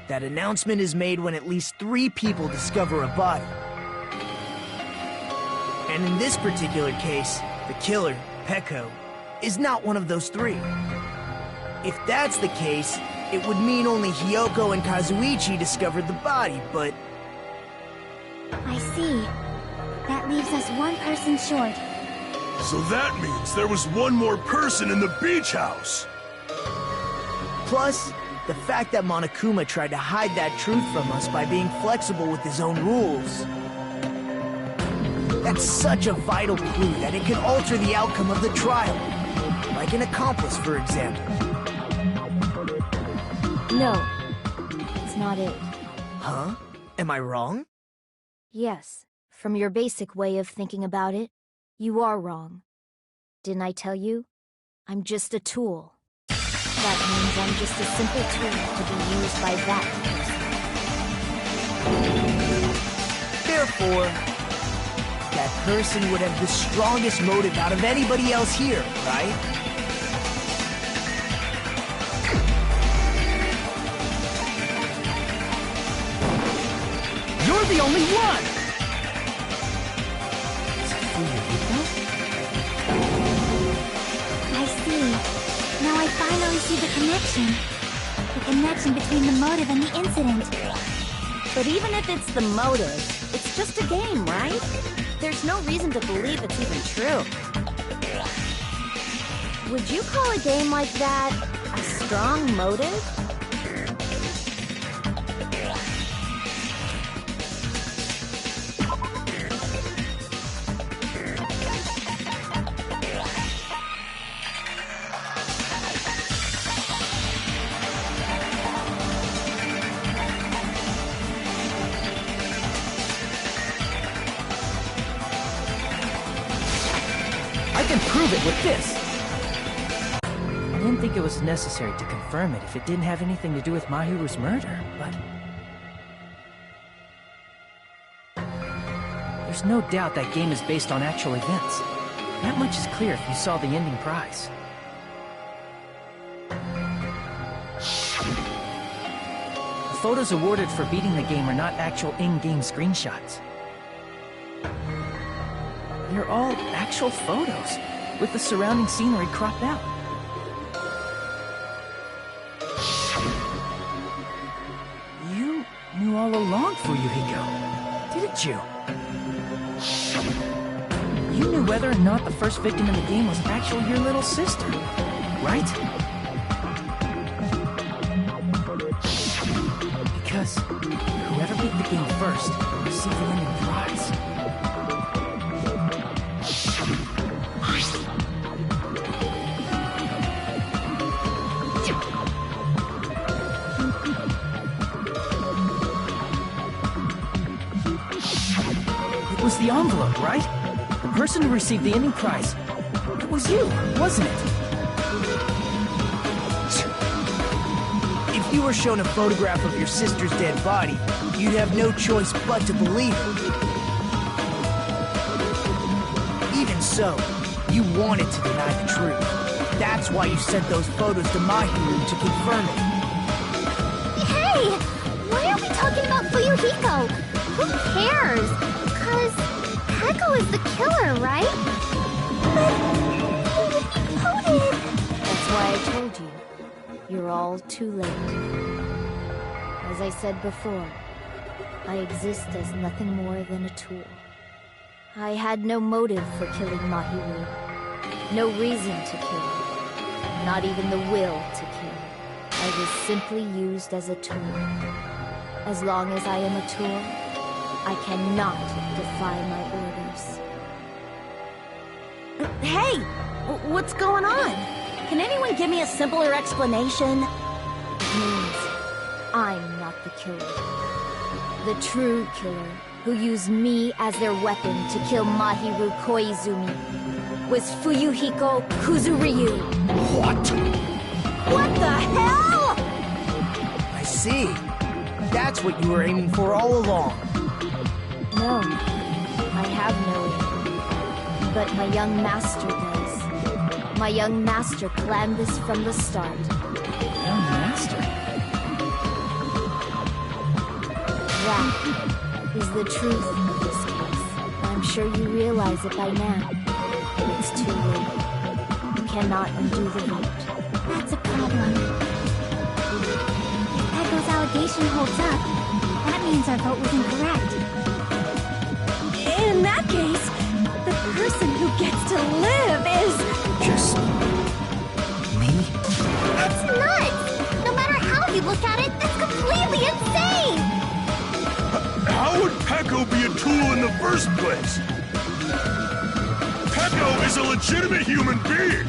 That announcement is made when at least 3 people discover a body. And in this particular case, the killer, Peko, is not one of those 3. If that's the case, it would mean only Hiyoko and Kazuichi discovered the body, but...
I see. That leaves us one person short.
So that means there was one more person in the beach house!
Plus, the fact that Monokuma tried to hide that truth from us by being flexible with his own rules. That's such a vital clue that it can alter the outcome of the trial. Like an accomplice, for example.
No, it's not it.
Huh? Am I wrong?
Yes, from your basic way of thinking about it, you are wrong. Didn't I tell you? I'm just a tool. That means I'm just a simple tool to be used by that person.
Therefore, that person would have the strongest motive out of anybody else here, right? You're the only one!
I see. Now I finally see the connection. The connection between the motive and the incident.
But even if it's the motive, it's just a game, right? There's no reason to believe it's even true. Would you call a game like that a strong motive?
I can prove it with this! I didn't think it was necessary to confirm it if it didn't have anything to do with Mahiru's murder, but... There's no doubt that game is based on actual events. That much is clear if you saw the ending prize. The photos awarded for beating the game are not actual in-game screenshots. They're all actual photos, with the surrounding scenery cropped out. You knew all along, Fuyuhiko, didn't you? You knew whether or not the first victim in the game was actually your little sister, right? Because whoever beat the game first will receive the ending prize. It was the envelope, right? The person who received the ending prize. It was you, wasn't it?
If you were shown a photograph of your sister's dead body, you'd have no choice but to believe it. Even so, you wanted to deny the truth. That's why you sent those photos to Mahiru to confirm it.
Hey! Why are we talking about Fuyuhiko? Who cares? Because Peko is the killer, right?
But he would be quoted.
That's why I told you. You're all too late. As I said before, I exist as nothing more than a tool. I had no motive for killing Mahiru. No reason to kill him. Not even the will to kill. I was simply used as a tool. As long as I am a tool, I cannot defy my orders.
Hey! What's going on? Can anyone give me a simpler explanation?
It means I'm not the killer. The true killer, who used me as their weapon to kill Mahiru Koizumi, was Fuyuhiko Kuzuryu.
What?
What the hell?!
I see. That's what you were aiming for all along.
No, I have no aim. But my young master does. My young master planned this from the start.
Young master?
That is the truth of this case. I'm sure you realize it by now. It's too late. You cannot undo the vote.
That's a problem. If Peko's allegation holds up, that means our vote was incorrect.
In that case, the person who gets to live is...
Just... me?
That's nuts! No matter how you look at it, that's completely insane!
How would Peko be a tool in the first place? Peko is a legitimate human being!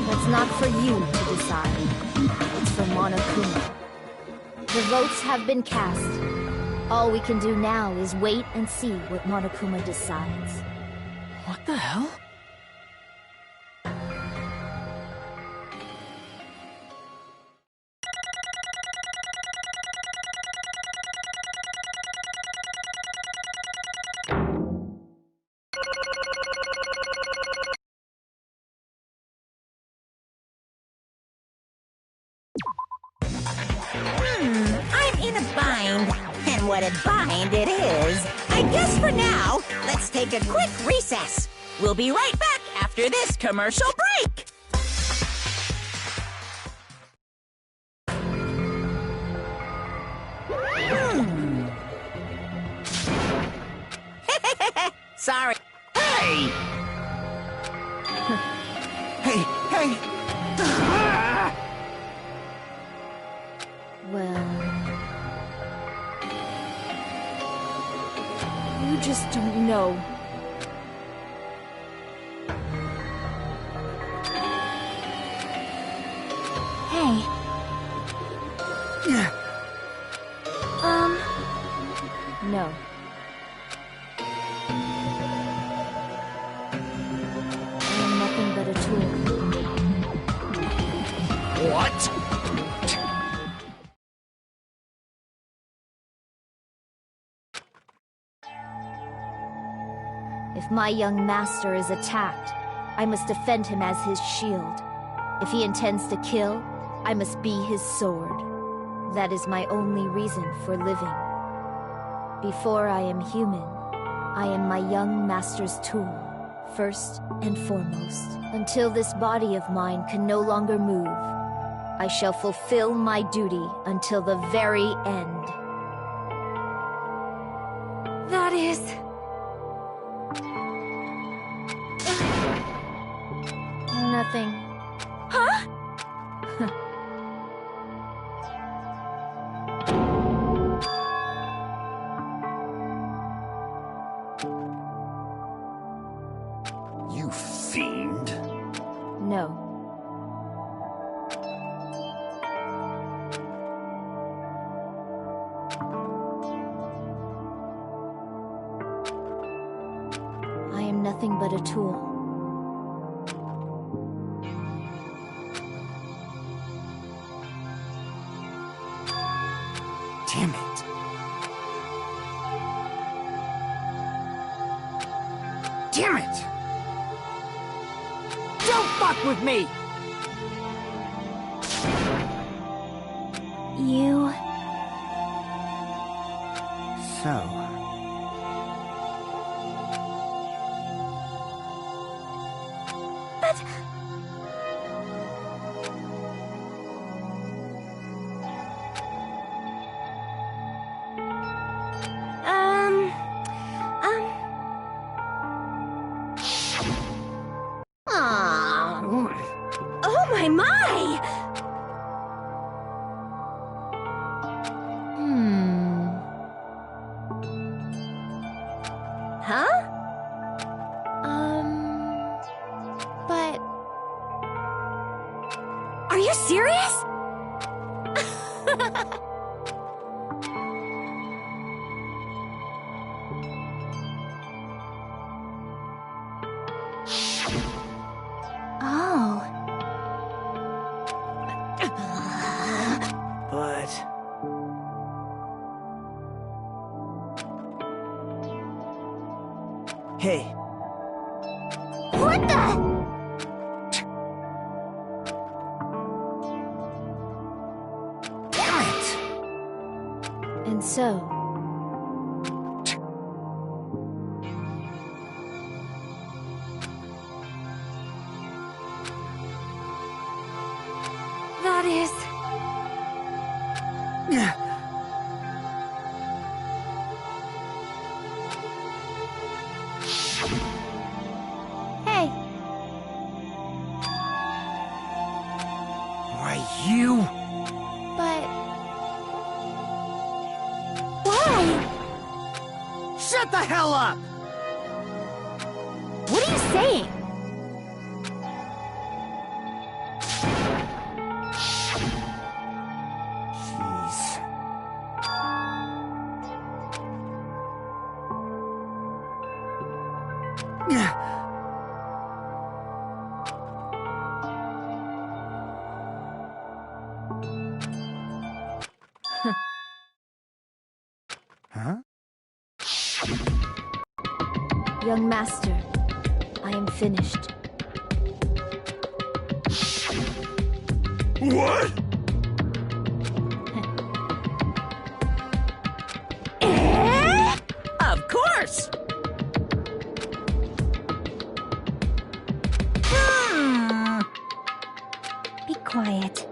That's not for you to decide. It's for Monokuma. The votes have been cast. All we can do now is wait and see what Monokuma decides.
What the hell?
on what a bind it is. I guess for now, let's take a quick recess. We'll be right back after this commercial break. Sorry.
Hey! Hey!
Well... you just don't know.
Hey.
No. I am nothing but a tool.
What?
If my young master is attacked, I must defend him as his shield. If he intends to kill, I must be his sword. That is my only reason for living. Before I am human, I am my young master's tool, first and foremost. Until this body of mine can no longer move, I shall fulfill my duty until the very end.
That is...
Nothing.
Huh?
You fiend.
No. I am nothing but a tool.
Damn it. Damn it! Don't fuck with me!
You...
So...
But... Oh my my!
Huh? But...
Are you serious?
Oh.
But... Hey.
What the?
Damn it!
And so...
That is...
Hey!
Why, you...
But...
Why?
Shut the hell up!
What are you saying?
Jeez. Huh?
Young master, I am finished.
What?
course!
Be quiet.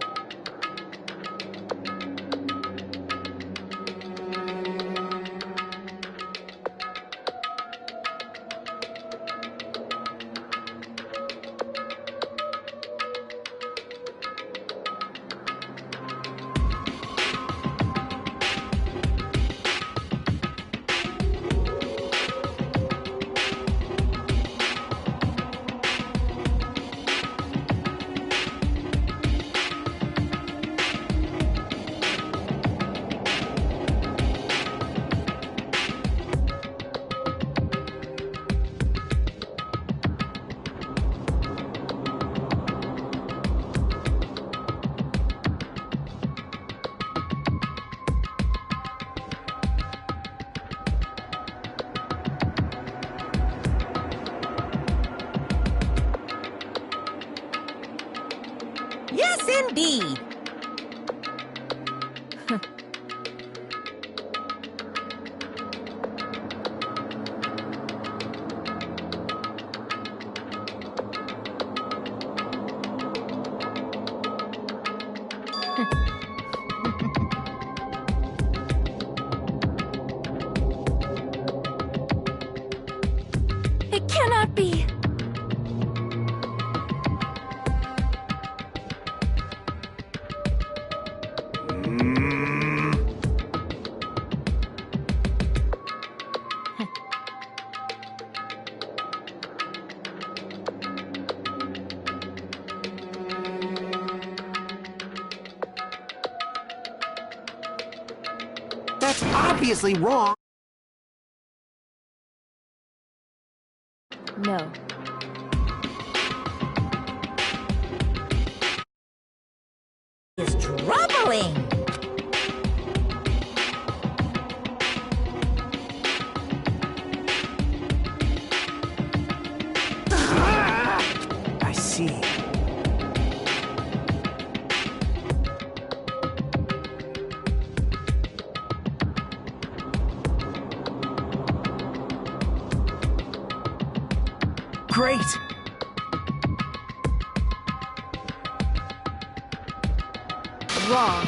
Yes, indeed.
It cannot be!
That's obviously wrong.
No.
Is troubling.
I see. Great!
Wrong.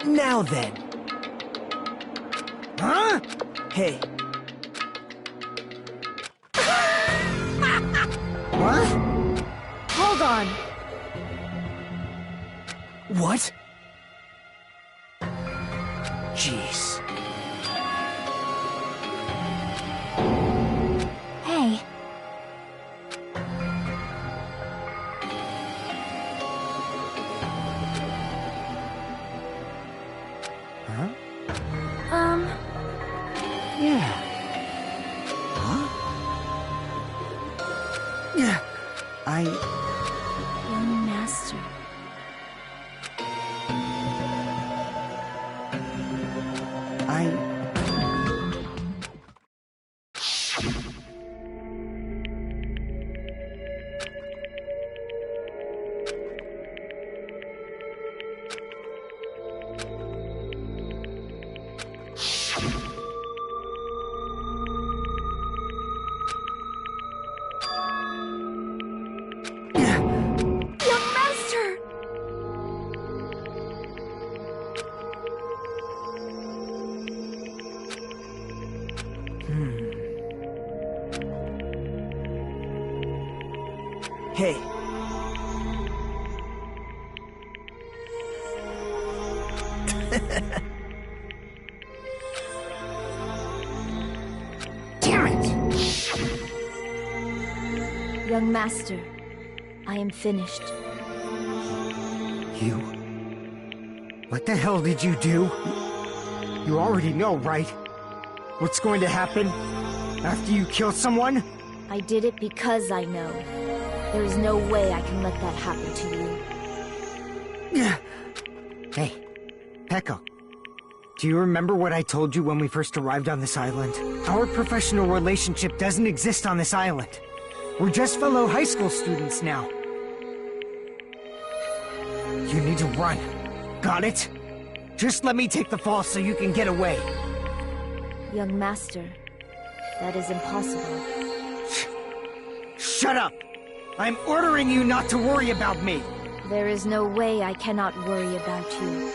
Now then. Huh? Hey. What?
Hold on.
What? Jeez.
Hey,
Huh?
Yeah.
Huh? Yeah.
Young master. Young master!
Hey. Damn it!
Young master, I am finished.
You? What the hell did you do? You already know, right? What's going to happen after you kill someone?
I did it because I know. There is no way I can let that happen to you.
Hey, Pekka. Do you remember what I told you when we first arrived on this island? Our professional relationship doesn't exist on this island. We're just fellow high school students now. You need to run. Got it? Just let me take the fall so you can get away.
Young master, that is impossible.
Shut up! I'm ordering you not to worry about me!
There is no way I cannot worry about you.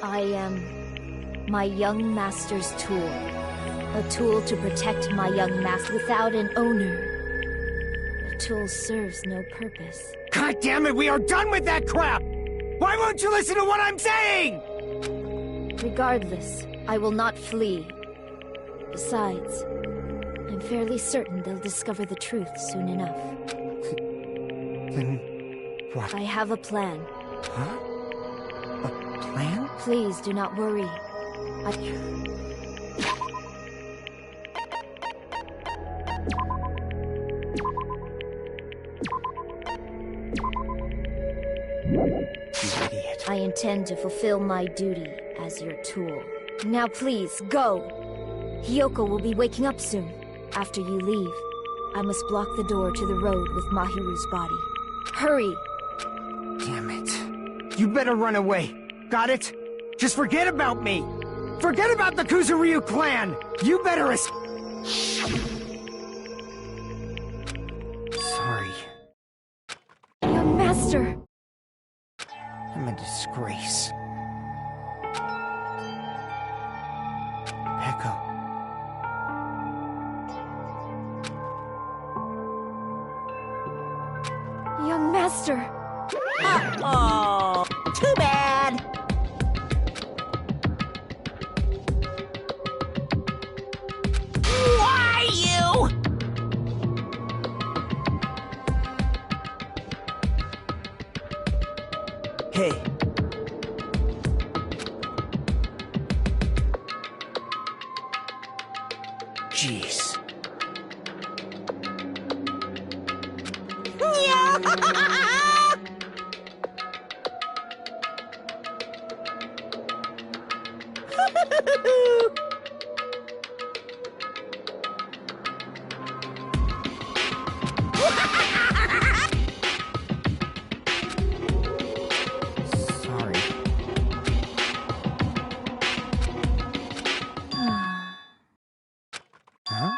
I am my young master's tool. A tool to protect my young master without an owner. The tool serves no purpose.
God damn it, we are done with that crap! Why won't you listen to what I'm saying?
Regardless, I will not flee. Besides, I'm fairly certain they'll discover the truth soon enough.
Then what?
I have a plan.
Huh? A plan?
Please do not worry.
Idiot.
I intend to fulfill my duty as your tool. Now please, go! Hiyoko will be waking up soon. After you leave, I must block the door to the road with Mahiru's body. Hurry!
Damn it. You better run away. Got it? Just forget about me! Forget about the Kuzuryu clan! You better Sorry.
Young master!
I'm a disgrace. Peko.
Young master!
Oh, too bad. Why you?
Hey. Jeez. Sorry. Huh?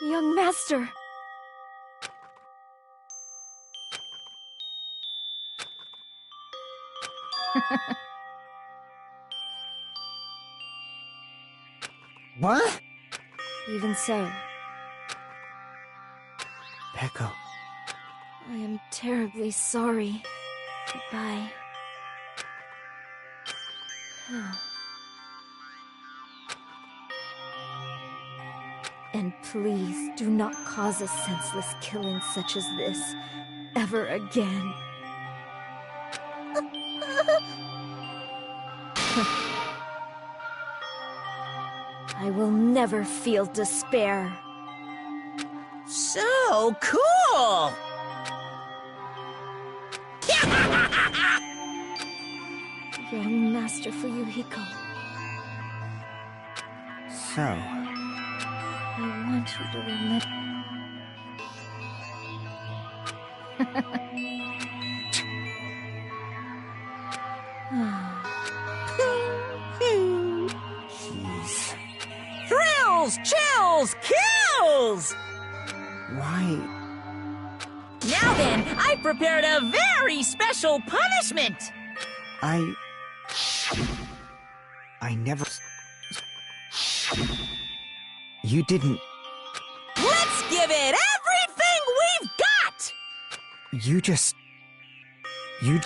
Young master!
What?
Even so,
Peko.
I am terribly sorry. Goodbye. And please do not cause a senseless killing such as this ever again. I will never feel despair.
So cool!
Young Master Fuyuhiko,
So,
I want you to remember.
jeez.
Thrills, chills, kills!
Why?
Now then, I've prepared a very special punishment!
I never... You didn't...
Let's give it everything we've got!
You just... You...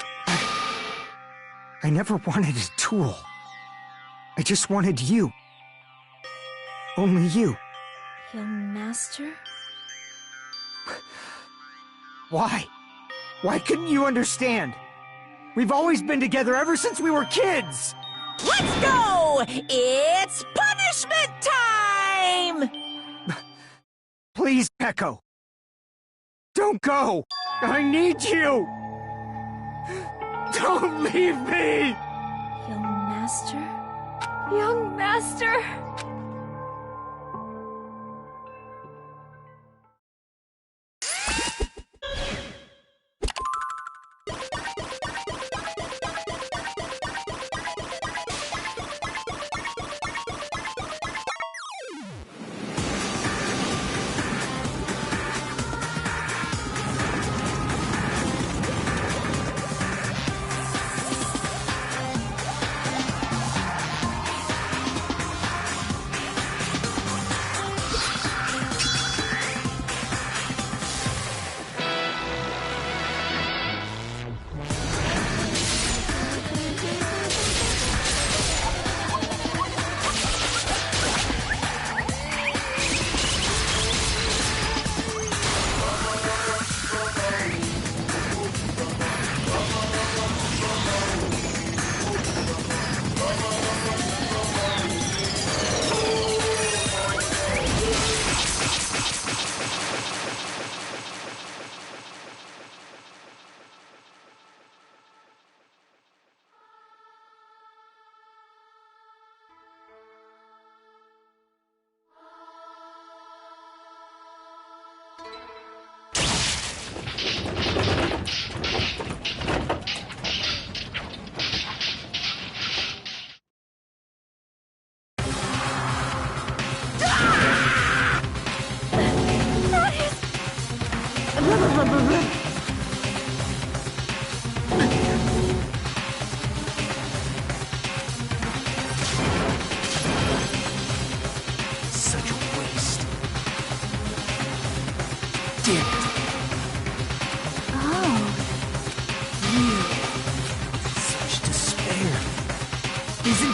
I never wanted a tool. I just wanted you. Only you.
Young Master?
Why? Why couldn't you understand? We've always been together ever since we were kids!
Let's go! It's punishment time!
Please, Peko. Don't go! I need you! Don't leave me!
Young Master? Young Master!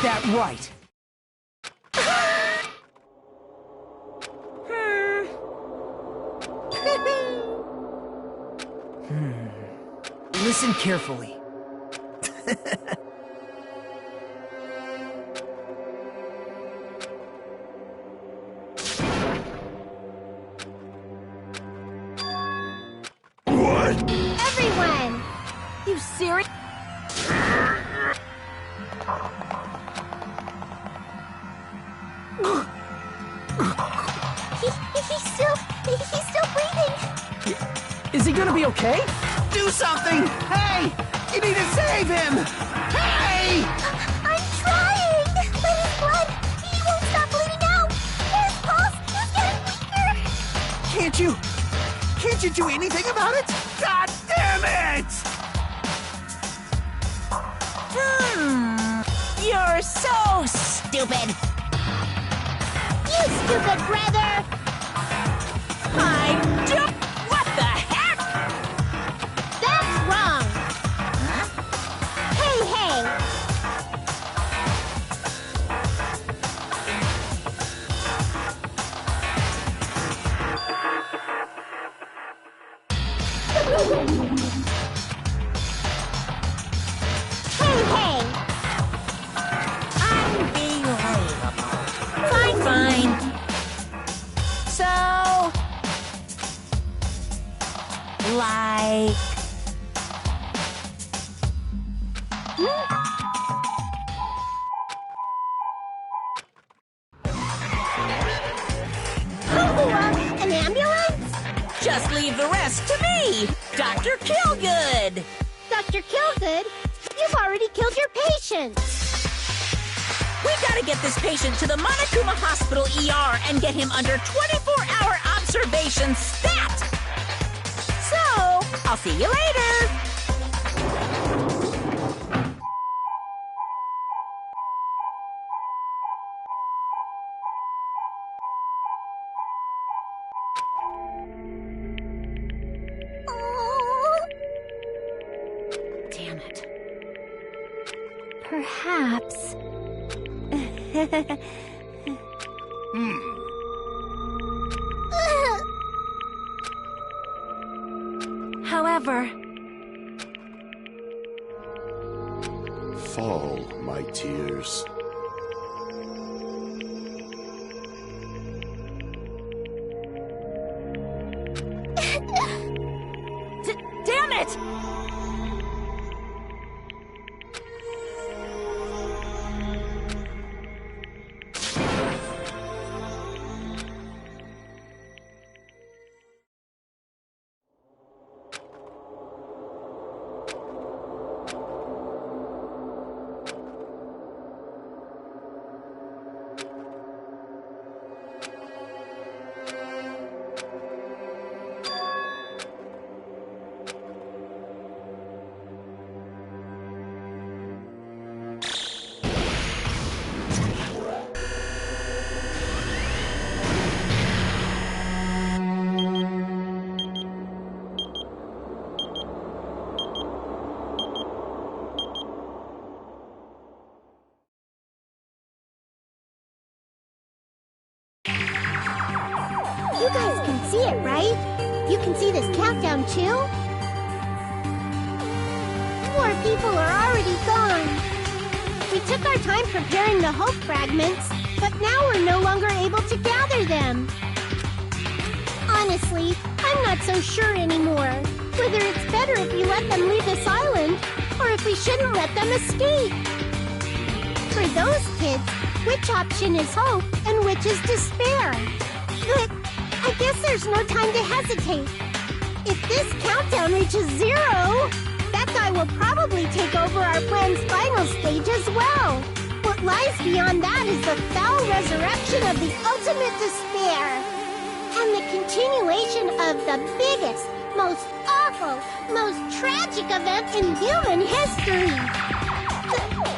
that right. Listen carefully.
What?
Everyone!
You serious?
He's still breathing.
Is he gonna be okay?
Do something! Hey! You need to save him! Hey!
I'm trying! But his blood, he won't stop bleeding out! His pulse is getting weaker!
Can't you do anything about it? God damn it!
You're so stupid.
You stupid brother!
I don't... What the heck?
That's wrong! Hey, hey!
Unbelievable. Fine. So... like...
An ambulance?
Just leave the rest to me, Dr. Killgood.
Dr. Killgood, you've already killed your patient.
We gotta get this patient to the Monokuma Hospital ER and get him under 24-hour observation stat. So, I'll see you later.
Damn it. Perhaps. However,
Fall, my tears.
damn it!
You guys can see it, right? You can see this countdown, too? More people are already gone. We took our time preparing the hope fragments, but now we're no longer able to gather them. Honestly, I'm not so sure anymore. Whether it's better if we let them leave this island, or if we shouldn't let them escape. For those kids, which option is hope and which is despair? But I guess there's no time to hesitate. If this countdown reaches 0, that guy will probably take over our plan's final stage as well. What lies beyond that is the foul resurrection of the ultimate despair. And the continuation of the biggest, most awful, most tragic event in human history.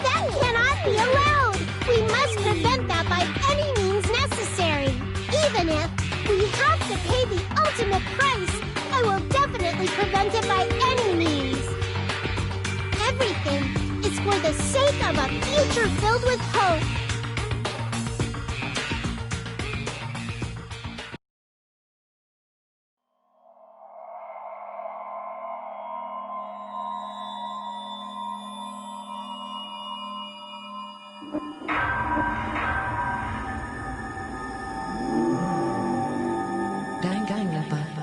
That cannot be allowed. We must prevent that by any means necessary. Even if we have to pay the ultimate price, I will definitely prevent it by any means. Everything is
for the sake of a future filled with hope.
Danganronpa.